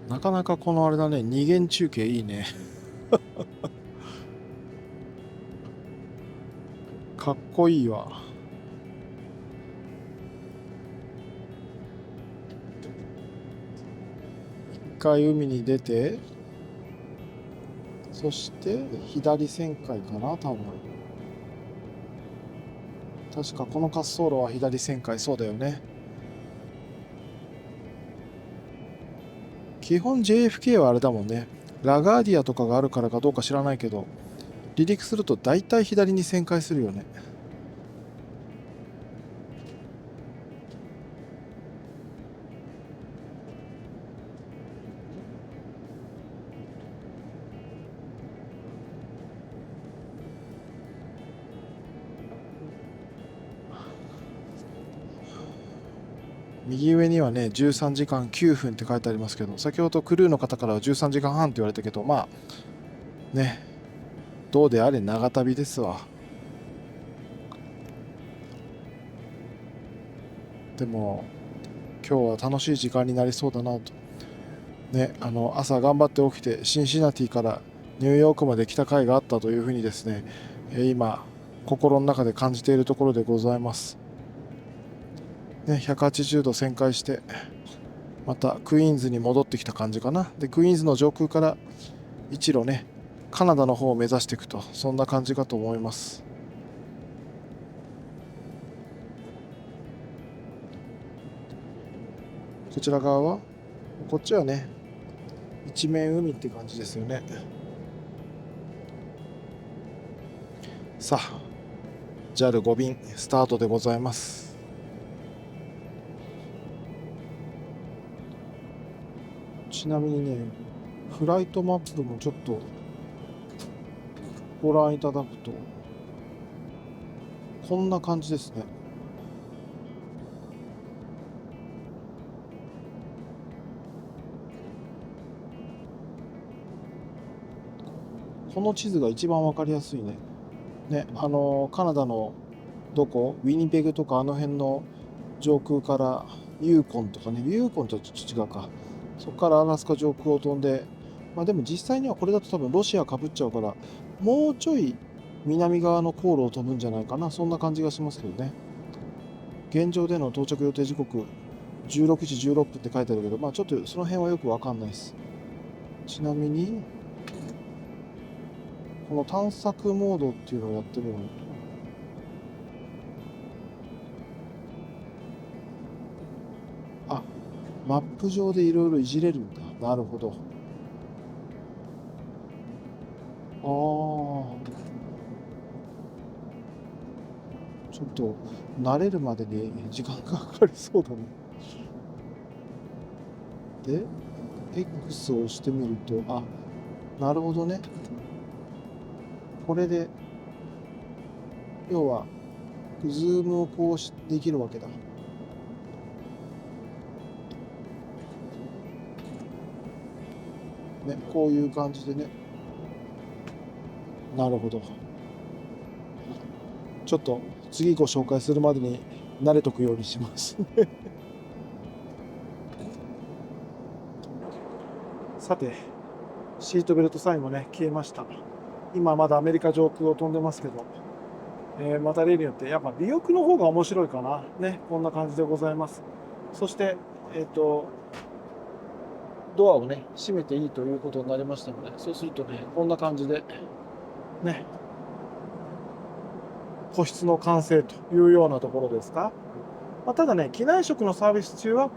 なかなかこのあれだね、二元中継いいね。かっこいいわ。一回海に出て、そして左旋回かな、多分。確かこの滑走路は左旋回、そうだよね。基本 JFK はあれだもんね。ラガーディアとかがあるからかどうか知らないけど、離陸すると大体左に旋回するよね。右上にはね、13時間9分って書いてありますけど、先ほどクルーの方からは13時間半って言われたけど、まあ、ね、どうであれ長旅ですわ。でも、今日は楽しい時間になりそうだなと。ね、朝頑張って起きて、シンシナティからニューヨークまで来た甲斐があったというふうにですね、今、心の中で感じているところでございます。ね、180度旋回して、またクイーンズに戻ってきた感じかな。で、クイーンズの上空から一路ね、カナダの方を目指していくと、そんな感じかと思います。こちら側は、こっちはね、一面海って感じですよね。さあ、JAL5 便スタートでございます。ちなみにね、フライトマップもちょっとご覧いただくと、こんな感じですね。この地図が一番わかりやすいね。ね、カナダのどこウィニペグとかあの辺の上空からユーコンとかね、ユーコンとちょっと違うか。そこからアラスカ上空を飛んで、まあでも実際にはこれだと多分ロシアかぶっちゃうから、もうちょい南側の航路を飛ぶんじゃないかな。そんな感じがしますけどね。現状での到着予定時刻16時16分って書いてあるけど、まあちょっとその辺はよくわかんないです。ちなみに、この探索モードっていうのをやってみると、あ、マップ上でいろいろいじれるんだ。なるほど。ああ、ちょっと慣れるまでに時間がかかりそうだね。で、X を押してみると、あ、なるほどね。これで、要は、ズームをこうできるわけだ。ね、こういう感じでね。なるほど。ちょっと次ご紹介するまでに慣れとくようにします。さて、シートベルトサインもね、消えました。今まだアメリカ上空を飛んでますけど、また例によってやっぱ尾翼の方が面白いかな。ね、こんな感じでございます。そして、ドアをね、閉めていいということになりましたので、そうするとね、こんな感じで、ね、個室の完成というようなところですか。まあ、ただね、機内食のサービス中は、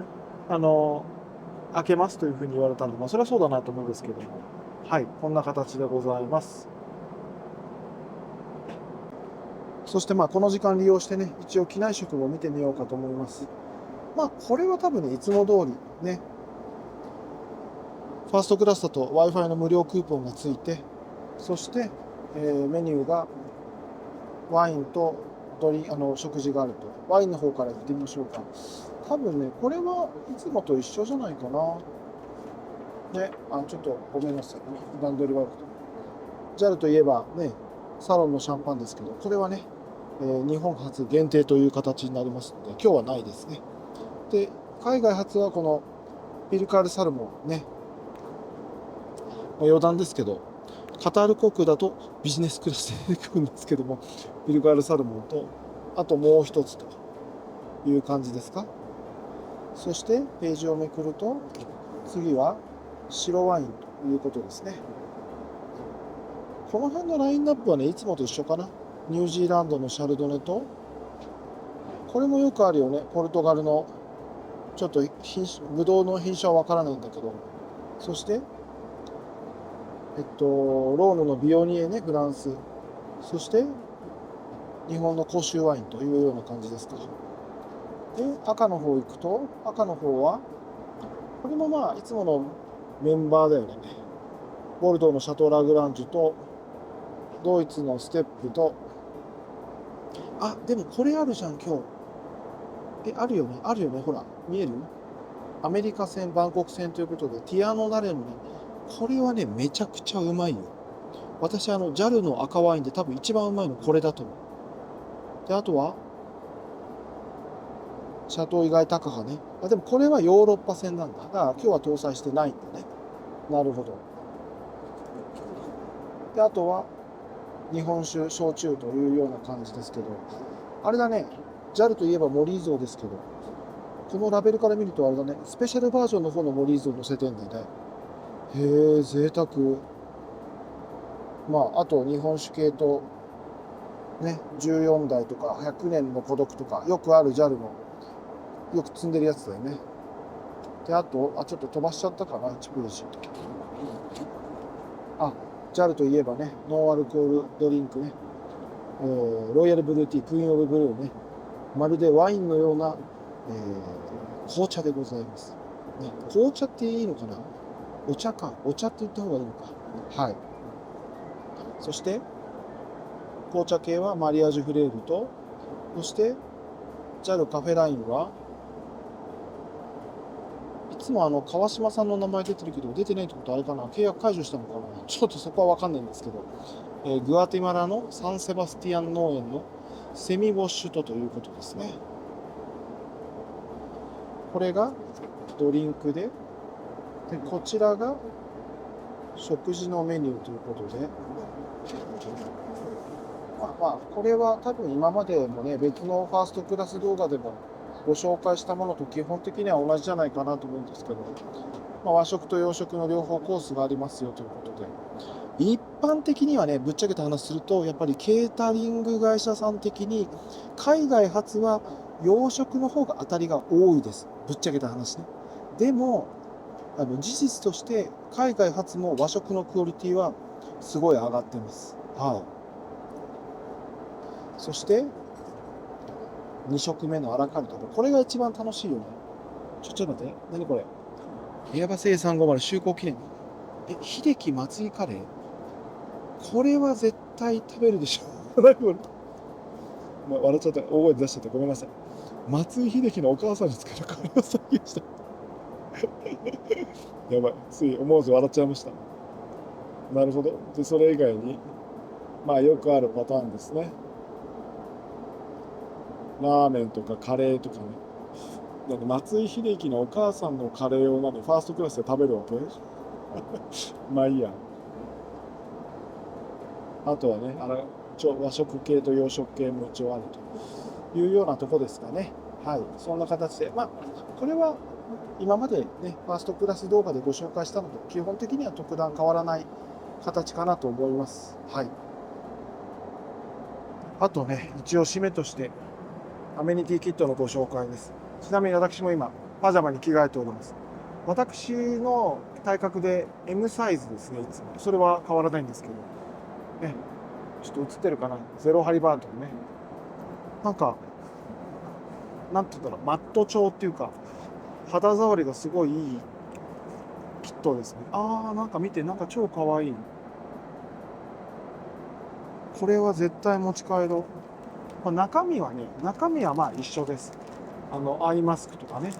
開けますというふうに言われたんで、まあ、それはそうだなと思うんですけども、はい、こんな形でございます。そしてまあこの時間利用してね、一応機内食も見てみようかと思います。まあこれは多分ね、いつも通りね、ファーストクラスだと Wi-Fi の無料クーポンがついて、そして、メニューがワインと食事があると。ワインの方から行ってみましょうか。多分ね、これはいつもと一緒じゃないかな。ね、ちょっとごめんなさいね。段取り悪くて。JAL といえばね、サロンのシャンパンですけど、これはね、日本初限定という形になりますので、今日はないですね。で、海外初はこのピルカールサルモンね、余談ですけど、カタール航空だとビジネスクラスで出てくるんですけども、ピルカールサルモンと、あともう一つという感じですか。そしてページをめくると、次は白ワインということですね。この辺のラインナップはね、いつもと一緒かな。ニュージーランドのシャルドネと、これもよくあるよね。ポルトガルの、ちょっとブドウの品種はわからないんだけど。そして、ローヌのビオニエね、フランス。そして、日本の甲州ワインというような感じですか。で、赤の方行くと、赤の方は、これもまあ、いつものメンバーだよね。ボルドーのシャトーラグランジュと、ドイツのステップと、あ、でもこれあるじゃん、今日。あるよね、あるよね、ほら、見える？アメリカ戦、バンコク戦ということで、ティアノダレのね、これはね、めちゃくちゃうまいよ。私、JAL の赤ワインで多分一番うまいのこれだと思う。で、あとは、シャトー以外タカがね。でもこれはヨーロッパ戦なんだ。だから今日は搭載してないんだね。なるほど。で、あとは、日本酒、焼酎というような感じですけど、あれだね、JAL といえばモリー像ですけど、このラベルから見るとあれだね、スペシャルバージョンの方のモリー像を載せてんだね。へえ、贅沢。まあ、あと日本酒系と、ね、14代とか100年の孤独とか、よくある JAL の、よく積んでるやつだよね。で、あと、ちょっと飛ばしちゃったかな、1ページ。JAL といえばね、ノンアルコールドリンクね、ロイヤルブルーティー、クイーンオブブルーね、まるでワインのような、紅茶でございます。ね、紅茶っていいのかな？お茶か。お茶って言った方がいいのか。はい。そして、紅茶系はマリアージュフレールと、そして JAL カフェラインはいつも川島さんの名前出てるけど出てないってことあれかな、契約解除したのかな、ちょっとそこは分かんないんですけど、グアテマラのサンセバスティアン農園のセミウォッシュトということですね。これがドリンクで、こちらが食事のメニューということで、これは多分今までもね、別のファーストクラス動画でもご紹介したものと基本的には同じじゃないかなと思うんですけど、和食と洋食の両方コースがありますよということで、一般的にはね、ぶっちゃけた話すると、やっぱりケータリング会社さん的に、海外発は洋食の方が当たりが多いです。ぶっちゃけた話ね。でも、事実として海外発も和食のクオリティはすごい上がってます。はい。そして2食目のアラカルト。これが一番楽しいよね。ちょっと待って。何これ。エアバス A350 就航記念。秀樹松井カレー。これは絶対食べるでしょ。何これ。笑っちゃった。大声出しちゃった。ごめんなさい。松井秀喜のお母さんに作るカレーを再現した。やばい。つい思わず笑っちゃいました。なるほど。で、それ以外に、よくあるパターンですね。ラーメンとかカレーとかね。なんか松井秀喜のお母さんのカレーをファーストクラスで食べるわけまあいいや。あとはね、和食系と洋食系も一応あるというようなとこですかね。はい。そんな形で。これは今までね、ファーストクラス動画でご紹介したのと基本的には特段変わらない形かなと思います。はい。あとね、一応締めとしてアメニティキットのご紹介です。ちなみに私も今パジャマに着替えております。私の体格で M サイズですね、いつも。それは変わらないんですけど。ね、ちょっと映ってるかな、ゼロハリバートンね。なんて言うんだろう、マット調っていうか、肌触りがすごいいいキットですね。なんか見て、なんか超かわいい。これは絶対持ち帰ろう。中身は一緒です。アイマスクとかね。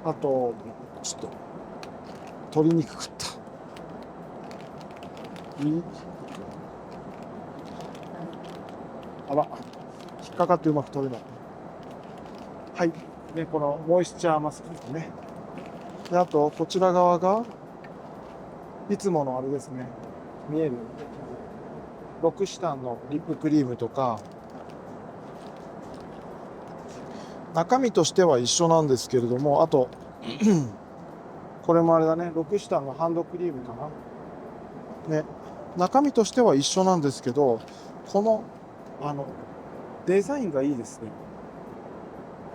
あと、ちょっと、取りにくかった。引っかかってうまく取れない。はい。ね、このモイスチャーマスクですね。で、あと、こちら側が、いつものあれですね。見えるロクシタンのリップクリームとか、中身としては一緒なんですけれども、あと、これもあれだね、ロクシタンのハンドクリームかな。ね、中身としては一緒なんですけど、この、デザインがいいですね。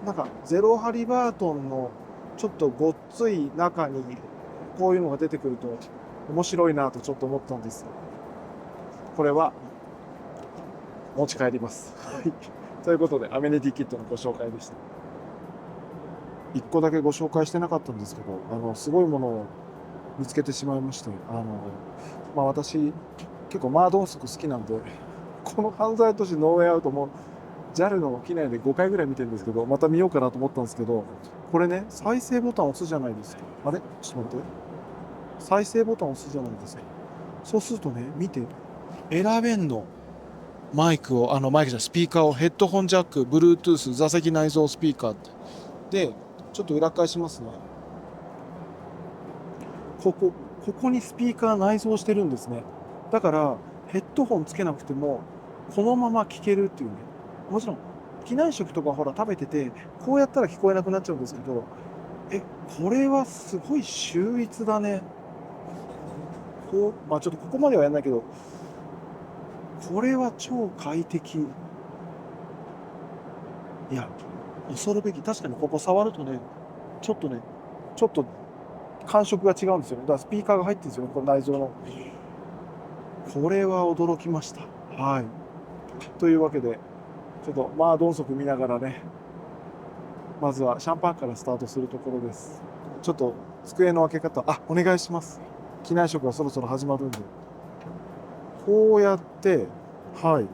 なんか、ゼロハリバートンのちょっとごっつい中に、こういうのが出てくると、面白いなとちょっと思ったんです。これは、持ち帰ります。はい。ということで、アメニティキットのご紹介でした。1個だけご紹介してなかったんですけど、すごいものを見つけてしまいまして、私、結構マードンソク好きなんで、この犯罪都市ノーウェイアウトも JAL の機内で5回ぐらい見てるんですけど、また見ようかなと思ったんですけど、これね、再生ボタン押すじゃないですか。あれちょっと待って。再生ボタン押すじゃないですか。そうするとね、見て、選べんの。マイクを、マイクじゃスピーカーをヘッドホンジャック、Bluetooth、座席内蔵スピーカーって。で、ちょっと裏返しますね。ここにスピーカー内蔵してるんですね。だから、ヘッドホンつけなくても、このまま聞けるっていうね。もちろん、機内食とかほら食べてて、こうやったら聞こえなくなっちゃうんですけど、これはすごい秀逸だね。ちょっとここまではやんないけど、これは超快適。いや、恐るべき。確かにここ触るとね、ちょっと感触が違うんですよね。だからスピーカーが入ってるんですよね、この内蔵の。これは驚きました。はい。というわけで、ちょっとドンソク見ながらね、まずはシャンパンからスタートするところです。ちょっと机の開け方、お願いします。機内食がそろそろ始まるんで。こうやって、はい。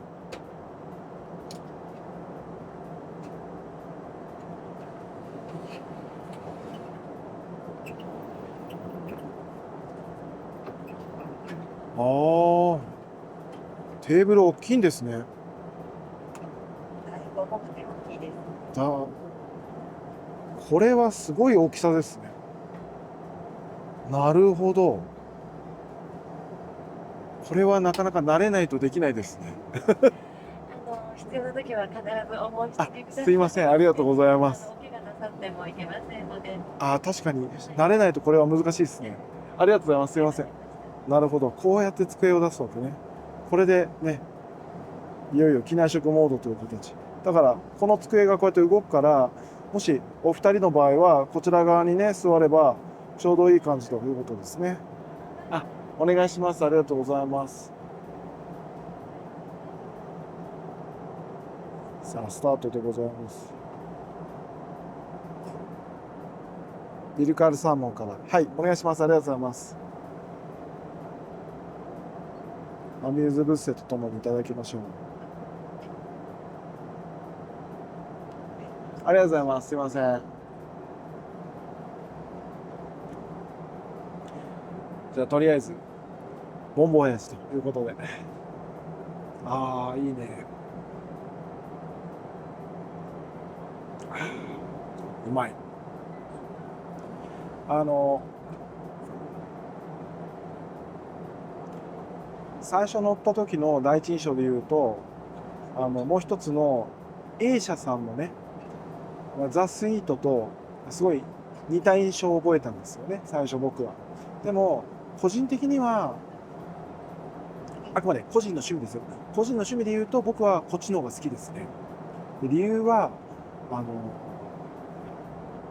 あ、テーブル大きいんですね。重くて大きいです。これはすごい大きさですね。なるほど。これはなかなか慣れないとできないですね。必要な時は必ずお申し付けください。すいません、ありがとうございます。お怪我なさってもいけませんので。確かに慣れないとこれは難しいですね。ありがとうございます。すいません。なるほど。こうやって机を出すわけね。これでね、いよいよ機内食モードという形。だから、この机がこうやって動くから、もしお二人の場合は、こちら側にね、座れば、ちょうどいい感じということですね。お願いします。ありがとうございます。さあ、スタートでございます。ビルカールサーモンから。はい、お願いします。ありがとうございます。アミューズブッセとともにいただきましょう。ありがとうございます。すいません。じゃあ、とりあえず、ボンボンエスということで。いいね。うまい。最初乗った時の第一印象で言うと、もう一つの A 社さんのね、ザ・スイートとすごい似た印象を覚えたんですよね、最初僕は。でも、個人的には、あくまで個人の趣味ですよ。個人の趣味で言うと、僕はこっちの方が好きですね。で理由は、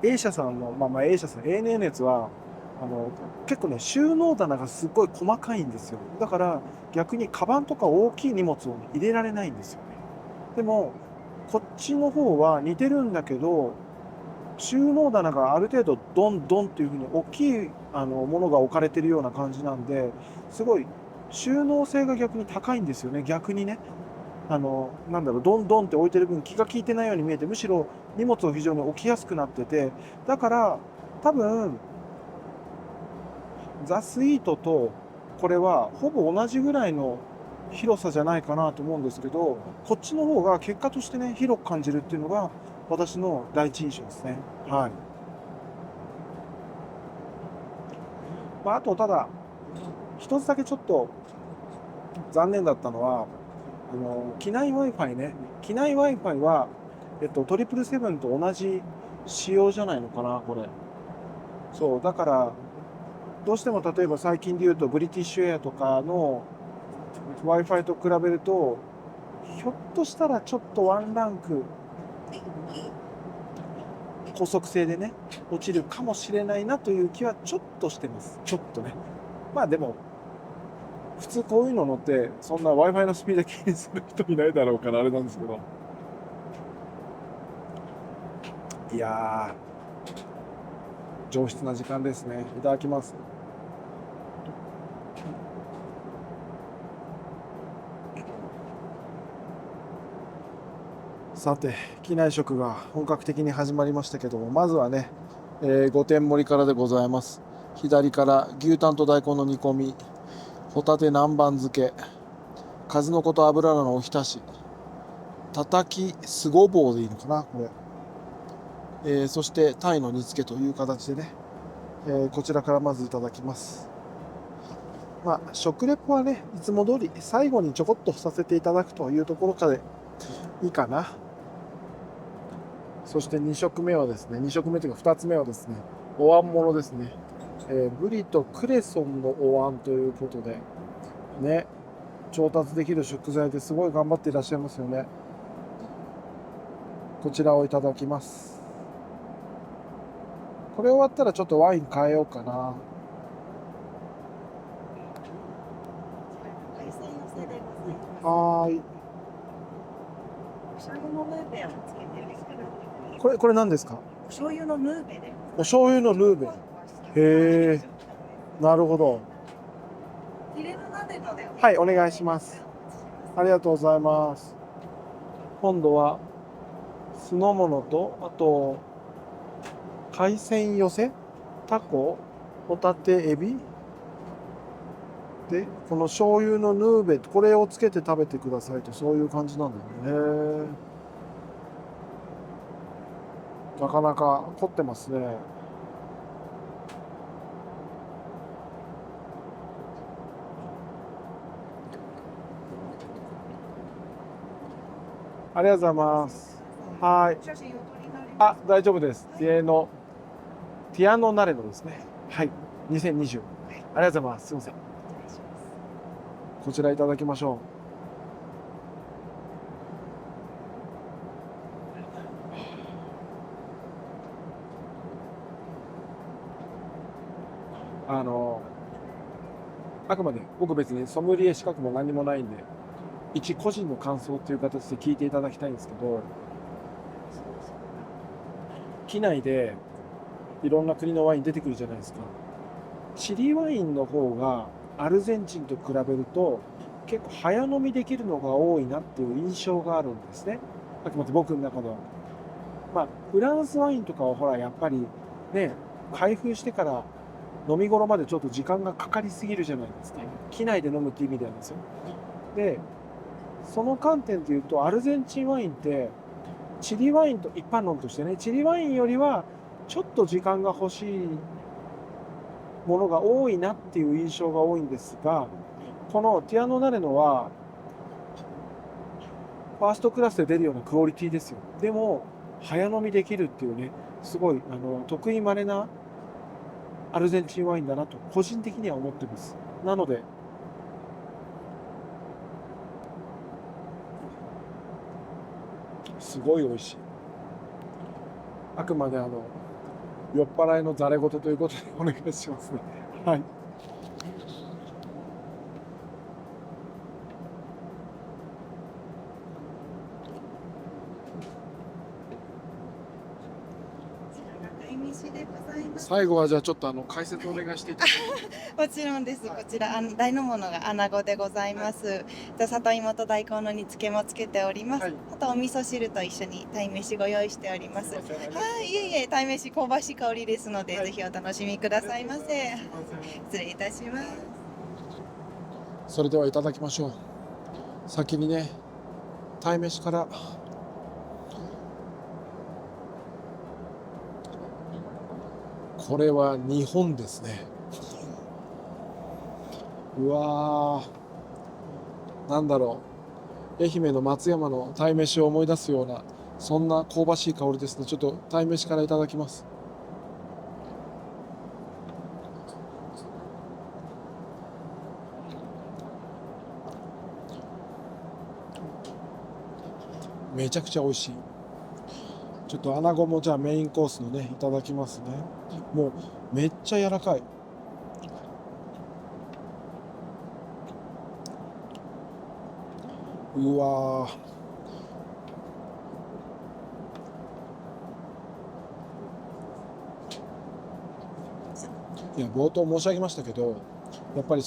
A 社さんの、A 社さん、ANA のやつは、結構ね、収納棚がすっごい細かいんですよ。だから、逆にカバンとか大きい荷物を入れられないんですよね。でも、こっちの方は似てるんだけど、収納棚がある程度ドンドンっていう風に大きいものが置かれてるような感じなんで、すごい収納性が逆に高いんですよね。逆にね。なんだろう、ドンドンって置いてる分気が利いてないように見えて、むしろ荷物を非常に置きやすくなってて、だから多分、ザ・スイートとこれはほぼ同じぐらいの広さじゃないかなと思うんですけど、こっちの方が結果としてね、広く感じるっていうのが私の第一印象ですね。はい。あと、ただ、一つだけちょっと残念だったのは、機内 Wi-Fi ね。機内 Wi-Fi は、777と同じ仕様じゃないのかな、これ。そう、だから、どうしても例えば最近で言うと、ブリティッシュエアとかの Wi-Fi と比べると、ひょっとしたらちょっとワンランク高速性でね、落ちるかもしれないなという気はちょっとしてます。ちょっとね。でも、普通こういうの乗って、そんな Wi-Fi のスピード気にする人いないだろうからあれなんですけど。いやー、上質な時間ですね。いただきます。さて、機内食が本格的に始まりましたけども、まずはね、5点盛りからでございます。左から牛タンと大根の煮込み、ホタテ南蛮漬け、数の子と油菜のおひたし、たたきすごぼうでいいのかな、これ。そして鯛の煮付けという形でね、こちらからまずいただきます。食レポはね、いつも通り最後にちょこっとさせていただくというところからでいいかな。そして2食目はですね、2食目というか2つ目はですね、お椀物ですね。ブリとクレソンのお椀ということで、ね、調達できる食材ですごい頑張っていらっしゃいますよね。こちらをいただきます。これ終わったらちょっとワイン変えようかな。はーい。醤油のヌーベをつけてる人がこれ何ですか？お醤油のヌーベで。お醤油のルーベ。へえ、なるほど。入れる鍋ので。はい、お願いします。ありがとうございます。今度は酢の物と、あと海鮮寄せ、タコ、ホタテ、エビ、でこの醤油のヌーベ、これをつけて食べてくださいと、そういう感じなんだよね。なかなか凝ってますね。ありがとうございます。はい。写真お撮りになりますか？大丈夫です。ティアノナレノですね。はい。2020。ありがとうございます。すみません。こちらいただきましょう。あくまで僕別にソムリエ資格も何もないんで、一個人の感想という形で聞いていただきたいんですけど、機内でいろんな国のワイン出てくるじゃないですか。チリワインの方がアルゼンチンと比べると結構早飲みできるのが多いなっていう印象があるんですね。あくまで僕の中では。まあ、フランスワインとかはほらやっぱりね、開封してから飲み頃までちょっと時間がかかりすぎるじゃないですか。機内で飲むっていう意味ではですよ。で、その観点で言うと、アルゼンチンワインって、チリワインと一般論としてね、チリワインよりはちょっと時間が欲しいものが多いなっていう印象が多いんですが、このティアノナレノは、ファーストクラスで出るようなクオリティですよ。でも、早飲みできるっていうね、すごい、得意稀なアルゼンチンワインだなと、個人的には思ってます。なので、すごい美味しい。あくまで酔っ払いのざれ言ということでお願いしますね。はい。鯛めしでございます。最後はじゃあちょっと解説お願いしていただいて。もちろんです。こちら大のものが穴子でございます。里芋と大根の煮付けもつけております。はい。あとお味噌汁と一緒に鯛めしご用意しております。すいません。はい、いえいえ、鯛めし香ばしい香りですので、はい。ぜひお楽しみくださいませ。すいません。失礼いたします。それではいただきましょう。先にね、鯛めしから。これは日本ですね。うわー、なんだろう。愛媛の松山の鯛めしを思い出すような、そんな香ばしい香りですね。ちょっと鯛めしからいただきます。めちゃくちゃ美味しい。ちょっと穴子もじゃあメインコースのね、いただきますね。もうめっちゃ柔らかい。うわー。いや、冒頭申し上げましたけど、やっぱり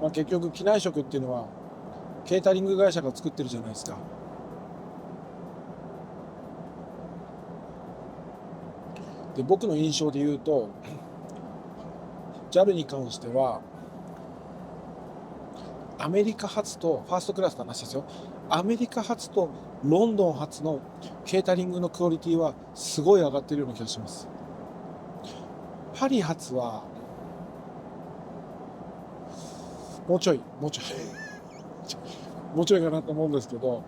まあ、結局機内食っていうのはケータリング会社が作ってるじゃないですか。で、僕の印象で言うと JAL に関してはアメリカ発とファーストクラスの話ですよ。アメリカ発とロンドン発のケータリングのクオリティはすごい上がってるような気がします。パリ発はもうちょいもうちょいもうちょいかなと思うんですけど、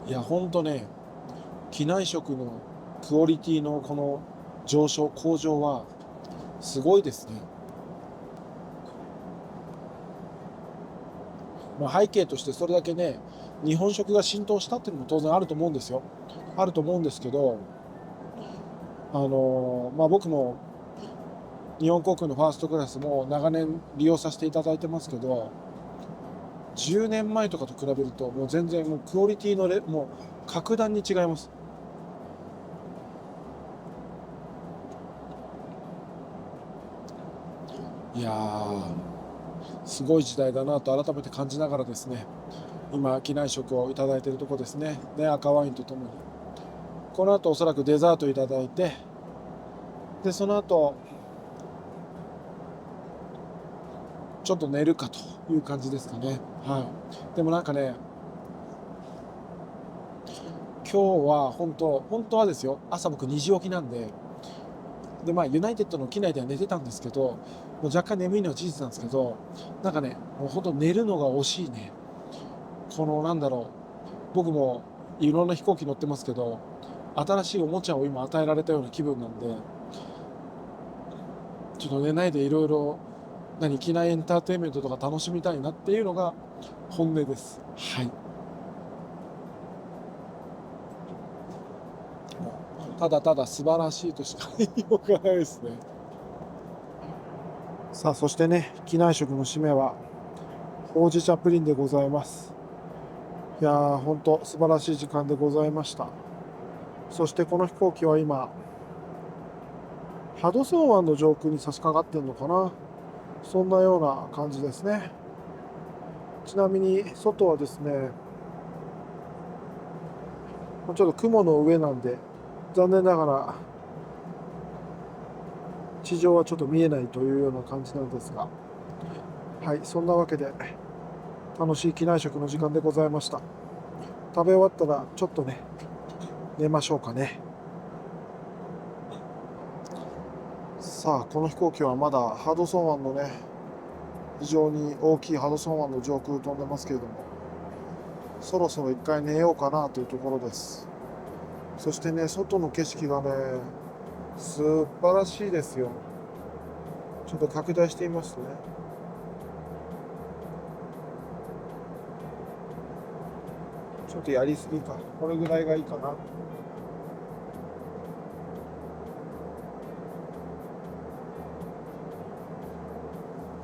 いやほんとね、機内食のクオリティのこの上昇向上はすごいですね。まあ、背景としてそれだけね、日本食が浸透したっていうのも当然あると思うんですよ。あると思うんですけど、まあ、僕も日本航空のファーストクラスも長年利用させていただいてますけど、10年前とかと比べるともう全然もうクオリティのもう格段に違います。いやー、すごい時代だなと改めて感じながらですね、今機内食をいただいているところですね。赤ワインとともに。この後おそらくデザートいただいて、でその後ちょっと寝るかという感じですかね。はい。でもなんかね、今日は本当はですよ、朝僕2時起きなんで、まあユナイテッドの機内では寝てたんですけど、もう若干眠いのは事実なんですけど、なんかね、もう本当寝るのが惜しいね。このなんだろう、僕もいろんな飛行機乗ってますけど、新しいおもちゃを今与えられたような気分なんで、ちょっと寝ないでいろいろ機内エンターテインメントとか楽しみたいなっていうのが本音です。はい。ただただ素晴らしいとしか言いようがないですね。さあ、そしてね、機内食の締めはほうじ茶プリンでございます。いやー、ほんと素晴らしい時間でございました。そしてこの飛行機は今、ハドソン湾の上空に差し掛かってるのかな。そんなような感じですね。ちなみに外はですね、ちょっと雲の上なんで、残念ながら地上はちょっと見えないというような感じなんですが、はい、そんなわけで楽しい機内食の時間でございました。食べ終わったらちょっとね、寝ましょうかね。さあ、この飛行機はまだハドソン湾のね、非常に大きいハドソン湾の上空飛んでますけれども、そろそろ一回寝ようかなというところです。そしてね、外の景色がね、素晴らしいですよ。ちょっと拡大してみますね。ちょっとやりすぎか。これぐらいがいいかな。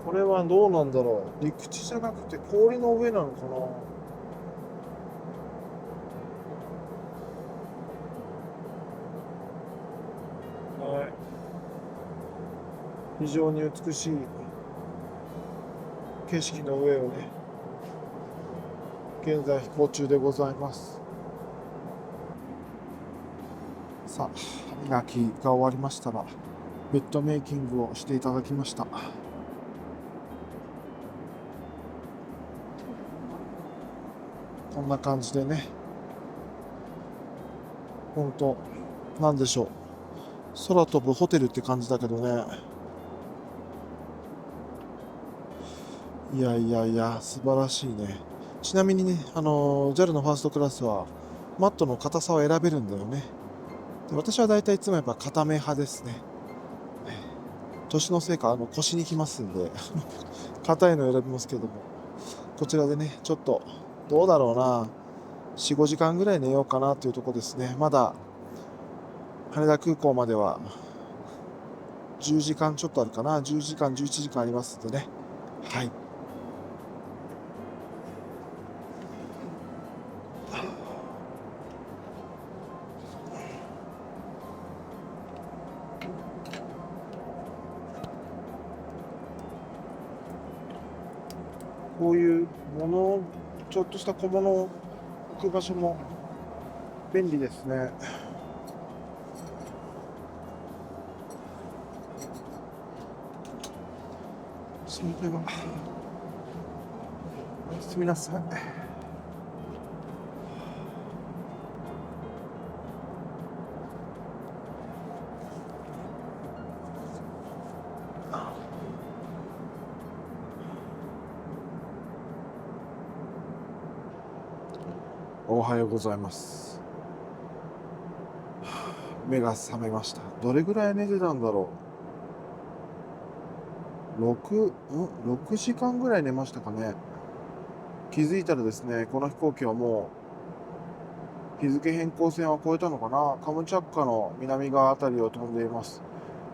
これはどうなんだろう。陸地じゃなくて氷の上なのかな。はい。非常に美しい景色の上をね、現在飛行中でございます。さあ、歯磨きが終わりましたら、ベッドメイキングをしていただきました。こんな感じでね、ほんと、なんでしょう。空飛ぶホテルって感じだけどね。いやいやいや、素晴らしいね。ちなみにね、JAL のファーストクラスは、マットの硬さを選べるんだよね。で私は大体いつもやっぱ硬め派ですね。年のせいか、腰にきますんで、硬いの選びますけども、こちらでね、ちょっと、どうだろうな、4、5時間ぐらい寝ようかなというところですね。まだ、羽田空港までは、10時間ちょっとあるかな、10時間、11時間ありますんでね。はい。こういうちょっとした小物を置く場所も便利ですね。それでは、おやすみなさい。おはようございます。目が覚めました。どれぐらい寝てたんだろう。6時間ぐらい寝ましたかね。気づいたらですね、この飛行機はもう日付変更線は越えたのかな。カムチャッカの南側あたりを飛んでいます。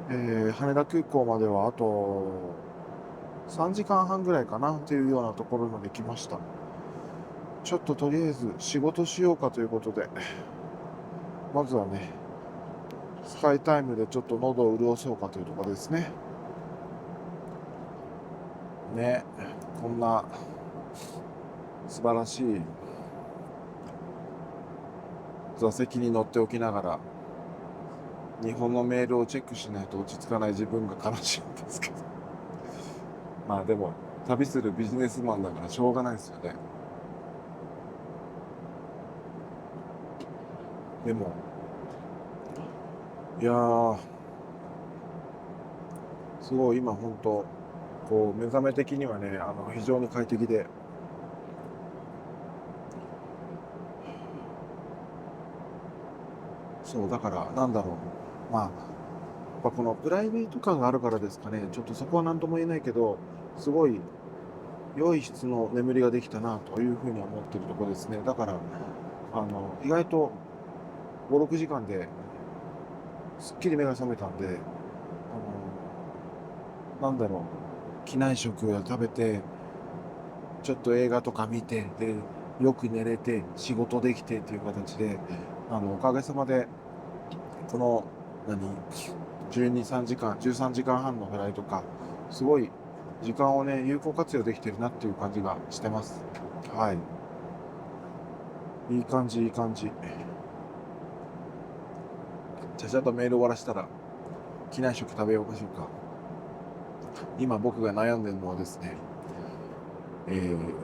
羽田空港まではあと3時間半ぐらいかなというようなところまで来ました。ちょっととりあえず仕事しようかということで、まずはね、スカイタイムでちょっと喉を潤そうかというところですね。ね、こんな素晴らしい座席に乗っておきながら、日本のメールをチェックしないと落ち着かない自分が悲しいんですけど。まあでも、旅するビジネスマンだからしょうがないですよね。でもいやー、すごい今本当こう目覚め的にはね、非常に快適で、そうだからなんだろう、まあやっぱこのプライベート感があるからですかね、ちょっとそこは何とも言えないけど、すごい良い質の眠りができたなというふうに思ってるところですね。だから意外と5、6時間ですっきり目が覚めたんで、なんだろう、機内食を食べて、ちょっと映画とか見て、で、よく寝れて、仕事できてっていう形で、おかげさまで、この、12、3時間、13時間半のフライとか、すごい時間をね、有効活用できてるなっていう感じがしてます。はい。いい感じ、いい感じ。ちゃちゃっとメール終わらせたら、機内食食べようかしょうか。今僕が悩んでるのはですね、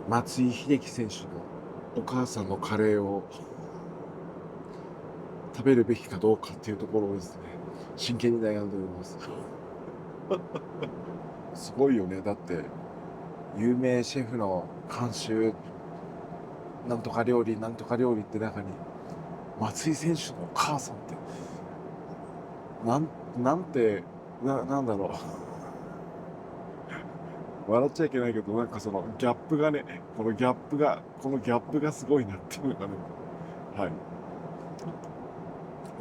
松井秀喜選手のお母さんのカレーを食べるべきかどうかっていうところをですね、真剣に悩んでおります。すごいよね。だって、有名シェフの監修、なんとか料理、なんとか料理って中に、松井選手のお母さんって、なんて、なんだろう。笑っちゃいけないけど、なんかそのギャップがね、このギャップがすごいなっていうのがね、はい。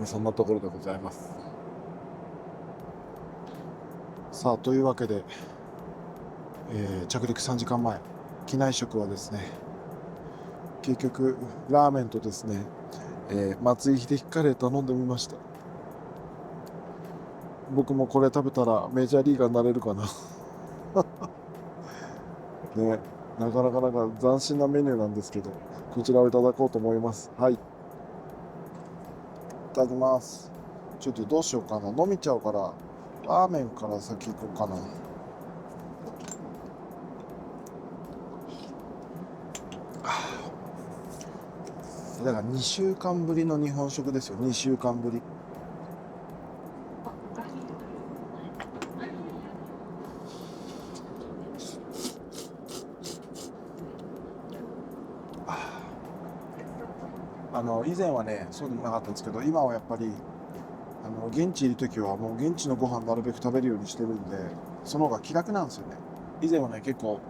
そんなところでございます。さあ、というわけで、着陸3時間前、機内食はですね、結局、ラーメンとですね、松井秀喜カレー頼んでみました。僕もこれ食べたらメジャーリーガーになれるかな。ね、なかなか斬新なメニューなんですけど、こちらをいただこうと思います。はい。いただきます。ちょっとどうしようかな。飲みちゃうから、ラーメンから先行こうかな。だから2週間ぶりの日本食ですよ。2週間ぶり。以前はね、そうでもなかったんですけど、今はやっぱり、現地いる時はもう現地のご飯なるべく食べるようにしてるんで、その方が気楽なんですよね。以前はね、結構、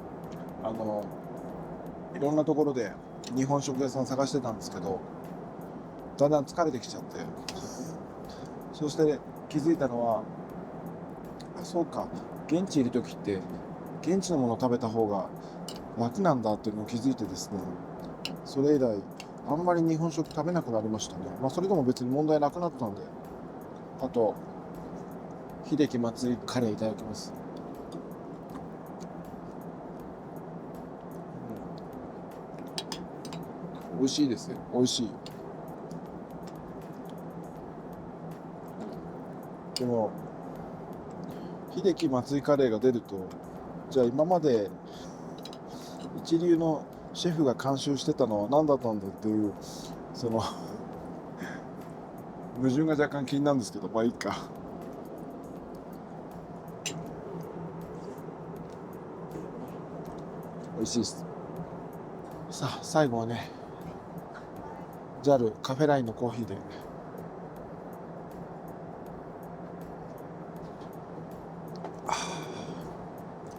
いろんなところで日本食屋さん探してたんですけど、だんだん疲れてきちゃって、そして、ね、気づいたのは、あ、そうか、現地いる時って、現地のものを食べた方が楽なんだっていうのを気づいてですね、それ以来、あんまり日本食食べなくなりましたね。まあ、それでも別に問題なくなったんで。あと、秀樹松井カレーいただきます。美味しいですよ。美味しい。でも、秀樹松井カレーが出ると、じゃあ今まで一流のシェフが監修してたのは何だったんだっていう、その矛盾が若干気になるんですけど、まあいいか。美味しいです。さあ、最後はね、JAL カフェラインのコーヒーで。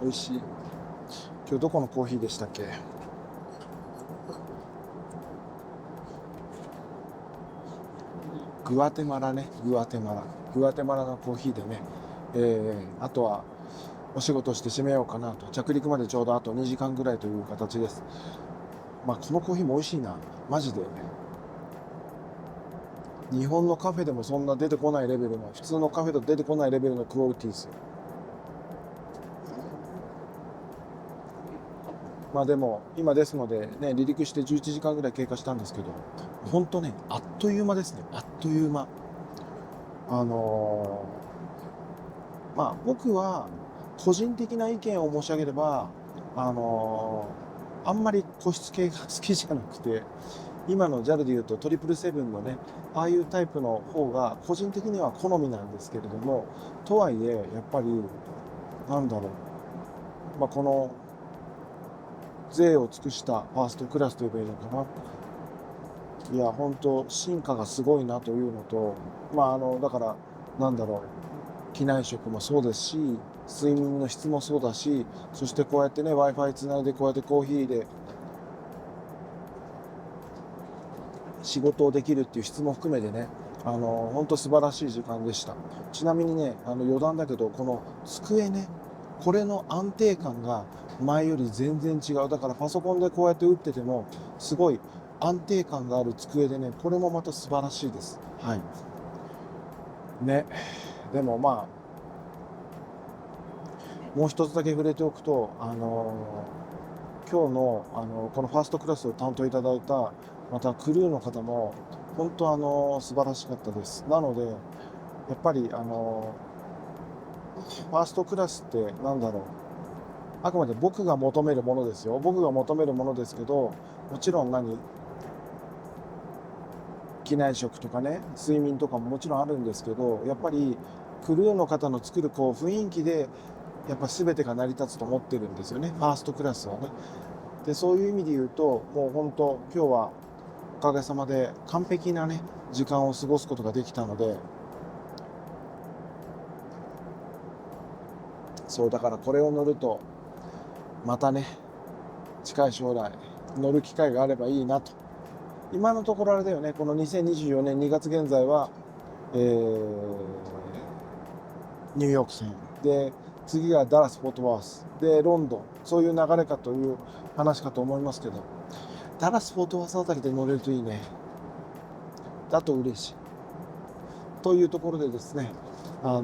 美味しい。今日どこのコーヒーでしたっけ？グアテマラね、グアテマラのコーヒーでね、あとはお仕事して締めようかなと。着陸までちょうどあと2時間ぐらいという形です。まあこのコーヒーも美味しいな、マジで。日本のカフェでもそんな出てこないレベルの、普通のカフェと出てこないレベルのクオリティですよ。まあでも今ですのでね、離陸して11時間ぐらい経過したんですけど、ほんとね、あっという間ですね。あっという間。まあ僕は個人的な意見を申し上げれば、あんまり個室系が好きじゃなくて、今の JAL でいうと777のね、ああいうタイプの方が個人的には好みなんですけれども、とはいえやっぱりなんだろう、この贅を尽くしたファーストクラスといえばいいのかな。いや本当進化がすごいなというのと、だからなんだろう、機内食もそうですし、睡眠の質もそうだし、そしてこうやってね Wi-Fi つないでこうやってコーヒーで仕事をできるっていう質も含めてね、本当素晴らしい時間でした。ちなみにね、余談だけど、この机ね、これの安定感が前より全然違う。だからパソコンでこうやって打っててもすごい安定感がある机でね、これもまた素晴らしいです。はいね。でももう一つだけ触れておくと、今日の、このファーストクラスを担当いただいたまたクルーの方も本当素晴らしかったです。なのでやっぱりファーストクラスってなんだろう、あくまで僕が求めるものですよ。僕が求めるものですけど、もちろん機内食とかね、睡眠とかももちろんあるんですけど、やっぱりクルーの方の作るこう雰囲気でやっぱ全てが成り立つと思ってるんですよね、ファーストクラスはね。でそういう意味で言うと、もう本当今日はおかげさまで完璧なね時間を過ごすことができたので、そうだからこれを乗るとまたね近い将来乗る機会があればいいなと。今のところあれだよね、この2024年2月現在は、ニューヨーク線で、次がダラス・フォートワースでロンドン、そういう流れかという話かと思いますけど、ダラス・フォートワースあたりで乗れるといいね。だと嬉しいというところでですね、あ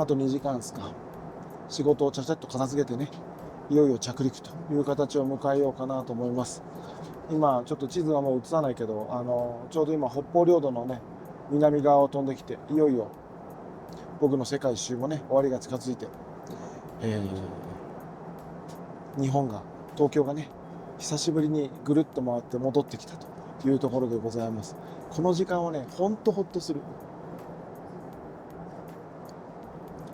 と2時間ですか、仕事をちゃちゃっと片付けてね、いよいよ着陸という形を迎えようかなと思います。今ちょっと地図はもう映さないけど、ちょうど今北方領土のね南側を飛んできて、いよいよ僕の世界一周もね終わりが近づいて、日本が東京がね久しぶりにぐるっと回って戻ってきたというところでございます。この時間はねほんとほっとする。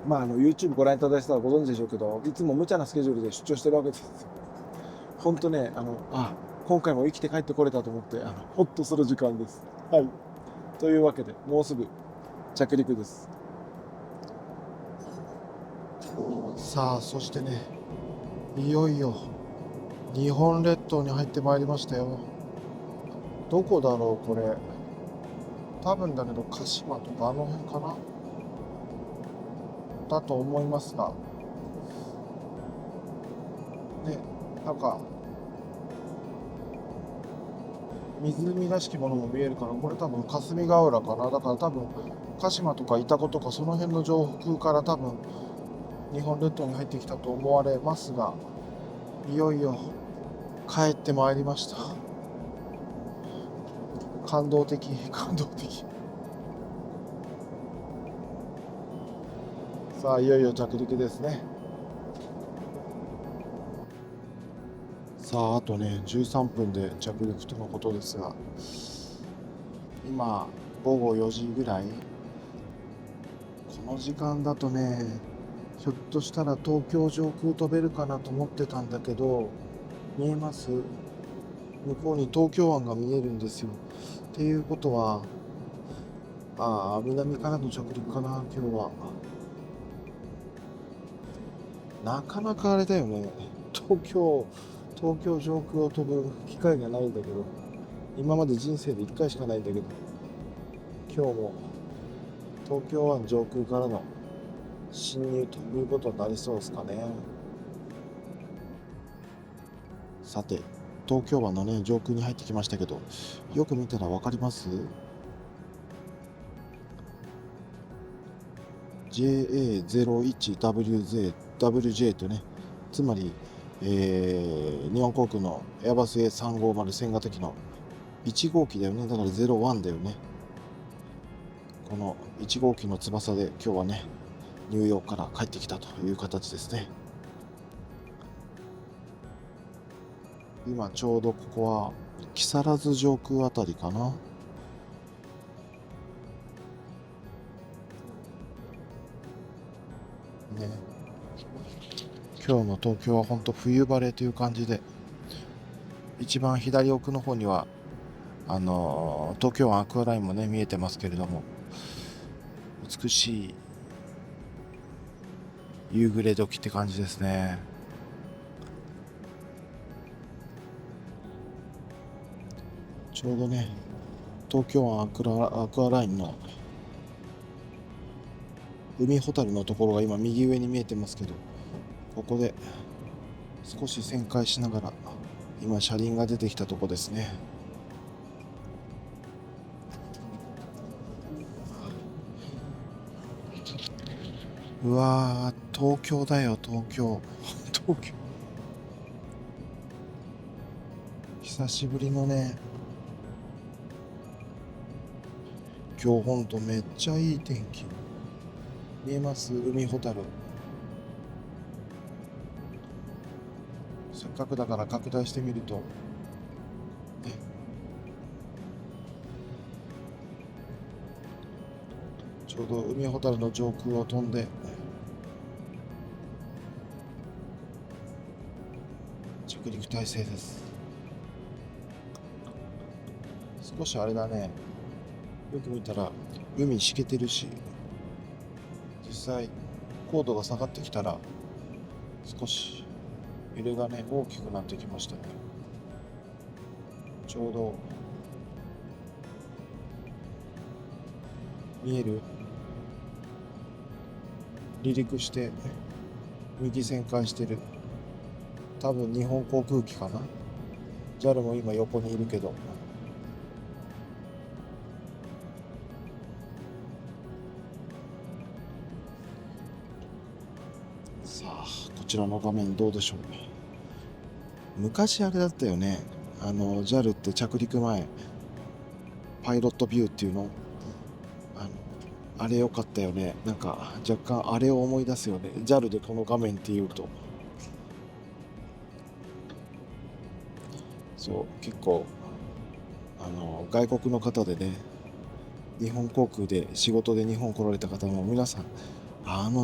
YouTube ご覧いただいてたらご存知でしょうけど、いつも無茶なスケジュールで出張してるわけです。ほんとね、今回も生きて帰ってこれたと思って、ほっとする時間です。はい。というわけで、もうすぐ着陸です。さあ、そしてね、いよいよ日本列島に入ってまいりましたよ。どこだろう、これ。多分だけど、鹿島とかあの辺かなだと思いますが。ね、なんか、湖らしきものも見えるから、これ多分霞ヶ浦かな。だから多分鹿島とか潮来とかその辺の上空から多分日本列島に入ってきたと思われますが、いよいよ帰ってまいりました。感動的。さあいよいよ着陸ですね。さああとね13分で着陸とのことですが、今午後4時ぐらい。この時間だとね、ひょっとしたら東京上空飛べるかなと思ってたんだけど、見えます？向こうに東京湾が見えるんですよ。っていうことは、南からの着陸かな、今日は。なかなかあれだよね。東京上空を飛ぶ機会がないんだけど、今まで人生で1回しかないんだけど、今日も東京湾上空からの侵入ということになりそうですかね。さて、東京湾のね上空に入ってきましたけど、よく見たら分かります？ JA01WJ とね、つまり、日本航空のエアバス A350 戦型機の1号機だよね。だから01だよね。この1号機の翼で今日はねニューヨークから帰ってきたという形ですね。今ちょうどここは木更津上空あたりかな。ね、今日の東京は本当冬晴れという感じで、一番左奥の方には東京湾アクアラインもね見えてますけれども、美しい夕暮れ時って感じですね。ちょうどね、東京湾アクアラインの海ほたるのところが今右上に見えてますけど、ここで少し旋回しながら今車輪が出てきたとこですね。うわー、東京だよ、東京東京、久しぶりのね、今日ほんとめっちゃいい天気。見えます？海ほたる。せっかくだから拡大してみると、ね、ちょうど海ほたるの上空を飛んで着陸態勢です。少しあれだね、よく見たら海しけてるし、実際高度が下がってきたら少し揺れがね大きくなってきましたね。ちょうど見える、離陸して右旋回してる、多分日本航空機かな。 JAL も今横にいるけど、さあこちらの画面どうでしょうね。昔あれだったよね、JAL って着陸前パイロットビューっていうの、あれ良かったよね。なんか若干あれを思い出すよね、 JAL でこの画面っていうと。そう結構外国の方でね、日本航空で仕事で日本来られた方も皆さん、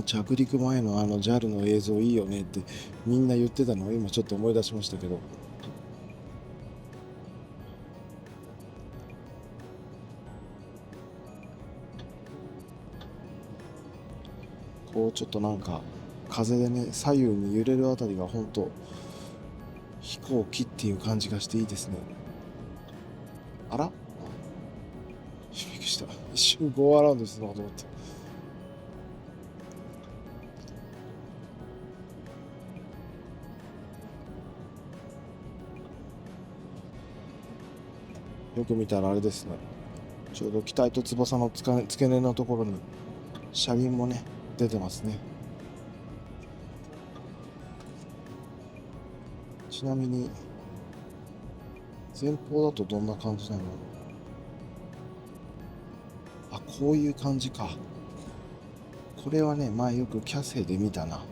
着陸前のJAL の映像いいよねってみんな言ってたのを今ちょっと思い出しましたけど、こうちょっとなんか風でね左右に揺れるあたりが本当飛行機っていう感じがしていいですね。あら、びっくりした、一瞬ゴーアラウンドするのかと思って。よく見たらあれですね、ちょうど機体と翼の付け根のところに車輪もね出てますね。ちなみに前方だとどんな感じなの？あ、こういう感じか。これはね前よくキャセイで見たな。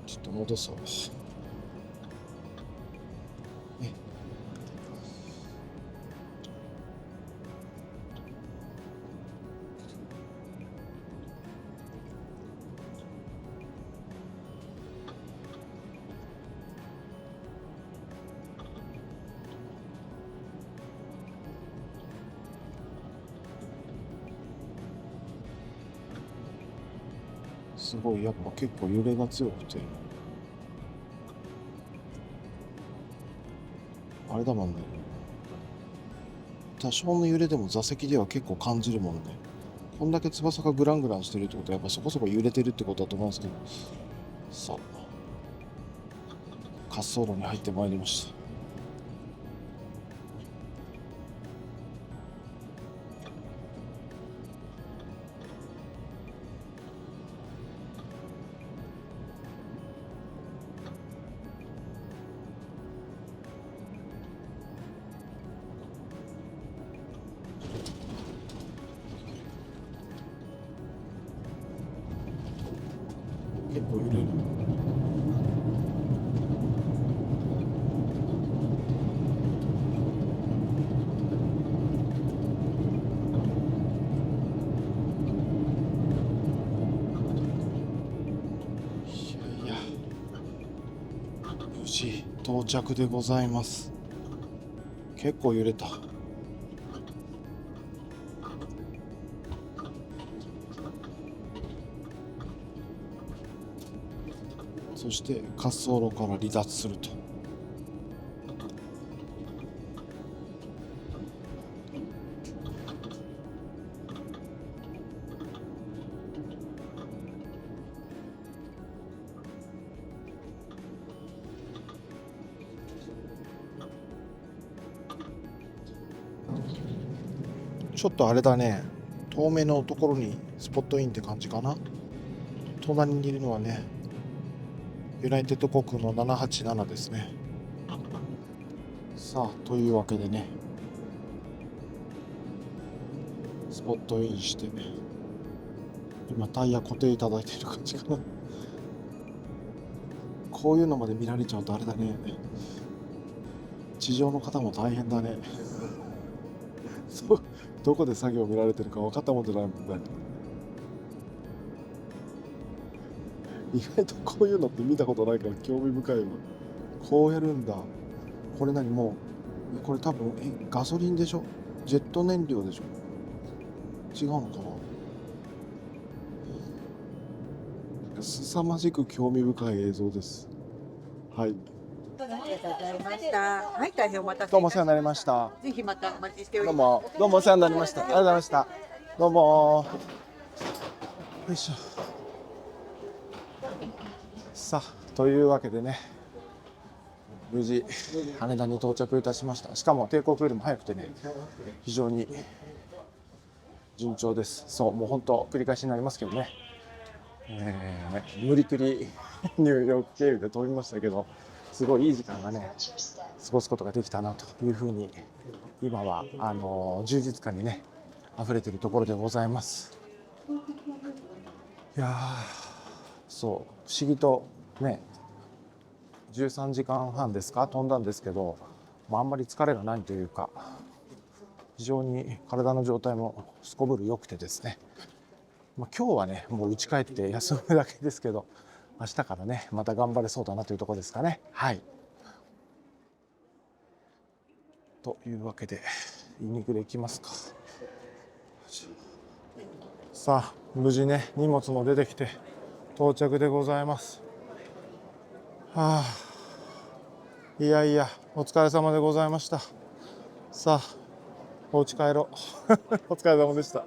ちょっと戻そうね。すごいやっぱ結構揺れが強くて、あれだもんね、多少の揺れでも座席では結構感じるもんね。こんだけ翼がグラングランしてるってことはやっぱそこそこ揺れてるってことだと思うんですけど、さあ滑走路に入ってまいりました。結構揺れる。無事到着でございます。結構揺れた。そして滑走路から離脱すると。ちょっとあれだね、遠目のところにスポットインって感じかな。隣にいるのはね、ユナイテッド航空の787ですね。さあ、というわけでね、スポットインして、今タイヤ固定いただいている感じかな。こういうのまで見られちゃうとあれだね、地上の方も大変だね。そう、どこで作業見られてるか分かったもんじゃないもんね。意外とこういうのって見たことないから興味深いわ。こうやるんだ。これ何、もうこれ多分ガソリンでしょ、ジェット燃料でしょ、違うのかな。凄まじく興味深い映像です。はい、ありがとうございました。はい、大変お待たせ。どうもお世話になりました。ぜひまたお待ちしておりどうます。もどうもお世話になりました。ありがとうございました。どうも。よいしょ。さあ、というわけでね、無事羽田に到着いたしました。しかも帝国よりも早くてね、非常に順調です。そう、もう本当繰り返しになりますけどね、無理くりニューヨーク経由で飛びましたけど、すごいいい時間がね過ごすことができたなというふうに、今は充実感にね溢れているところでございます。いやー、そう不思議とね、13時間半ですか飛んだんですけど、あんまり疲れがないというか、非常に体の状態もすこぶる良くてですね、今日はねもう家帰って休むだけですけど、明日からねまた頑張れそうだなというところですかね。はい、というわけでイニグレ行きますか。さあ、無事ね荷物も出てきて到着でございます。はあ、いやいやお疲れ様でございました。さあお家帰ろう。お疲れ様でした。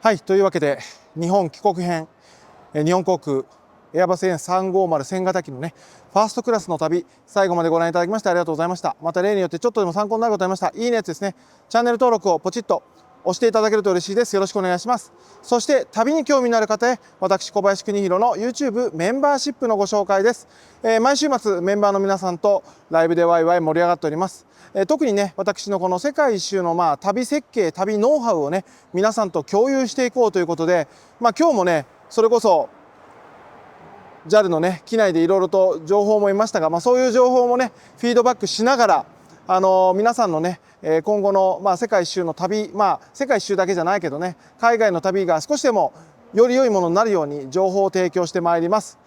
はい、というわけで日本帰国編、日本航空エアバス N350 1000型機のねファーストクラスの旅、最後までご覧いただきましてありがとうございました。また例によってちょっとでも参考になることありましたら、いいねやつですね、チャンネル登録をポチッと押していただけると嬉しいです。よろしくお願いします。そして旅に興味のある方へ、私小林邦弘の YouTube メンバーシップのご紹介です。毎週末メンバーの皆さんとライブでワイワイ盛り上がっております。特にね私のこの世界一周の旅設計、旅ノウハウをね皆さんと共有していこうということで、今日もねそれこそ JAL のね機内でいろいろと情報も得ましたが、そういう情報もねフィードバックしながら、皆さんのね今後の世界一周の旅、世界一周だけじゃないけどね、海外の旅が少しでもより良いものになるように情報を提供してまいります。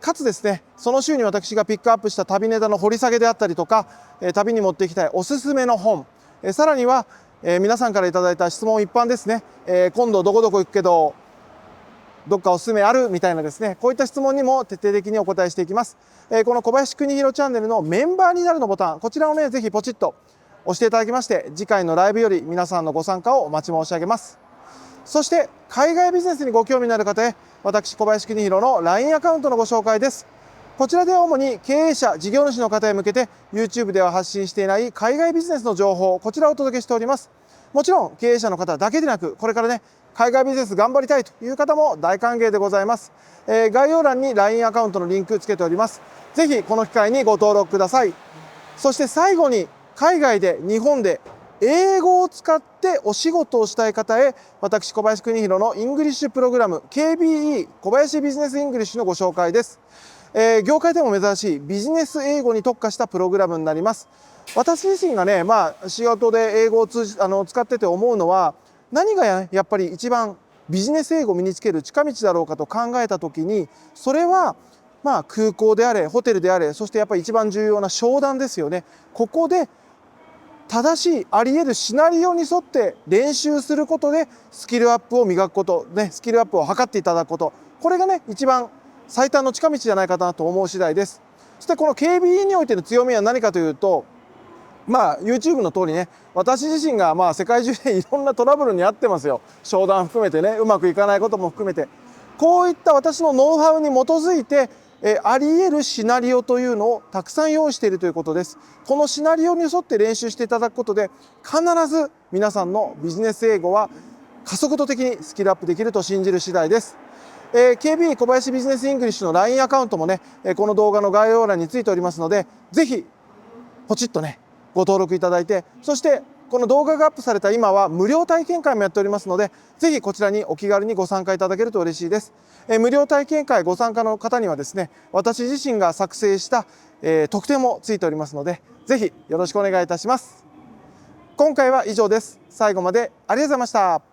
かつですね、その週に私がピックアップした旅ネタの掘り下げであったりとか、旅に持っていきたいおすすめの本、さらには、皆さんからいただいた質問一般ですね、今度どこどこ行くけどどっかおすすめあるみたいなですね、こういった質問にも徹底的にお答えしていきます。この小林邦弘チャンネルのメンバーになるのボタン、こちらをねぜひポチッと押していただきまして、次回のライブより皆さんのご参加をお待ち申し上げます。そして海外ビジネスにご興味のある方へ、私小林邦弘の LINE アカウントのご紹介です。こちらでは主に経営者、事業主の方へ向けて YouTube では発信していない海外ビジネスの情報、こちらをお届けしております。もちろん経営者の方だけでなく、これからね海外ビジネス頑張りたいという方も大歓迎でございます。概要欄に LINE アカウントのリンクつけております。ぜひこの機会にご登録ください。そして最後に、海外で日本で英語を使ってお仕事をしたい方へ、私小林邦弘のイングリッシュプログラム KBE 小林ビジネスイングリッシュのご紹介です。業界でも珍しいビジネス英語に特化したプログラムになります。私自身がね、仕事で英語を使ってて思うのは、何がやっぱり一番ビジネス英語を身につける近道だろうかと考えた時に、それはまあ空港であれホテルであれ、そしてやっぱり一番重要な商談ですよね。ここで正しいあり得るシナリオに沿って練習することでスキルアップを磨くことね、スキルアップを図っていただくこと、これがね一番最短の近道じゃないかなと思う次第です。そしてこの KBE においての強みは何かというと、まあ YouTube の通りね、私自身がまあ世界中でいろんなトラブルに遭ってますよ。商談含めてね、うまくいかないことも含めて、こういった私のノウハウに基づいてあり得るシナリオというのをたくさん用意しているということです。このシナリオに沿って練習していただくことで、必ず皆さんのビジネス英語は加速度的にスキルアップできると信じる次第です。KBE 小林ビジネスイングリッシュの LINE アカウントもね、この動画の概要欄についておりますので、ぜひポチッとねご登録いただいて、そしてこの動画がアップされた今は無料体験会もやっておりますので、ぜひこちらにお気軽にご参加いただけると嬉しいです。無料体験会ご参加の方にはですね、私自身が作成した、特典もついておりますので、ぜひよろしくお願いいたします。今回は以上です。最後までありがとうございました。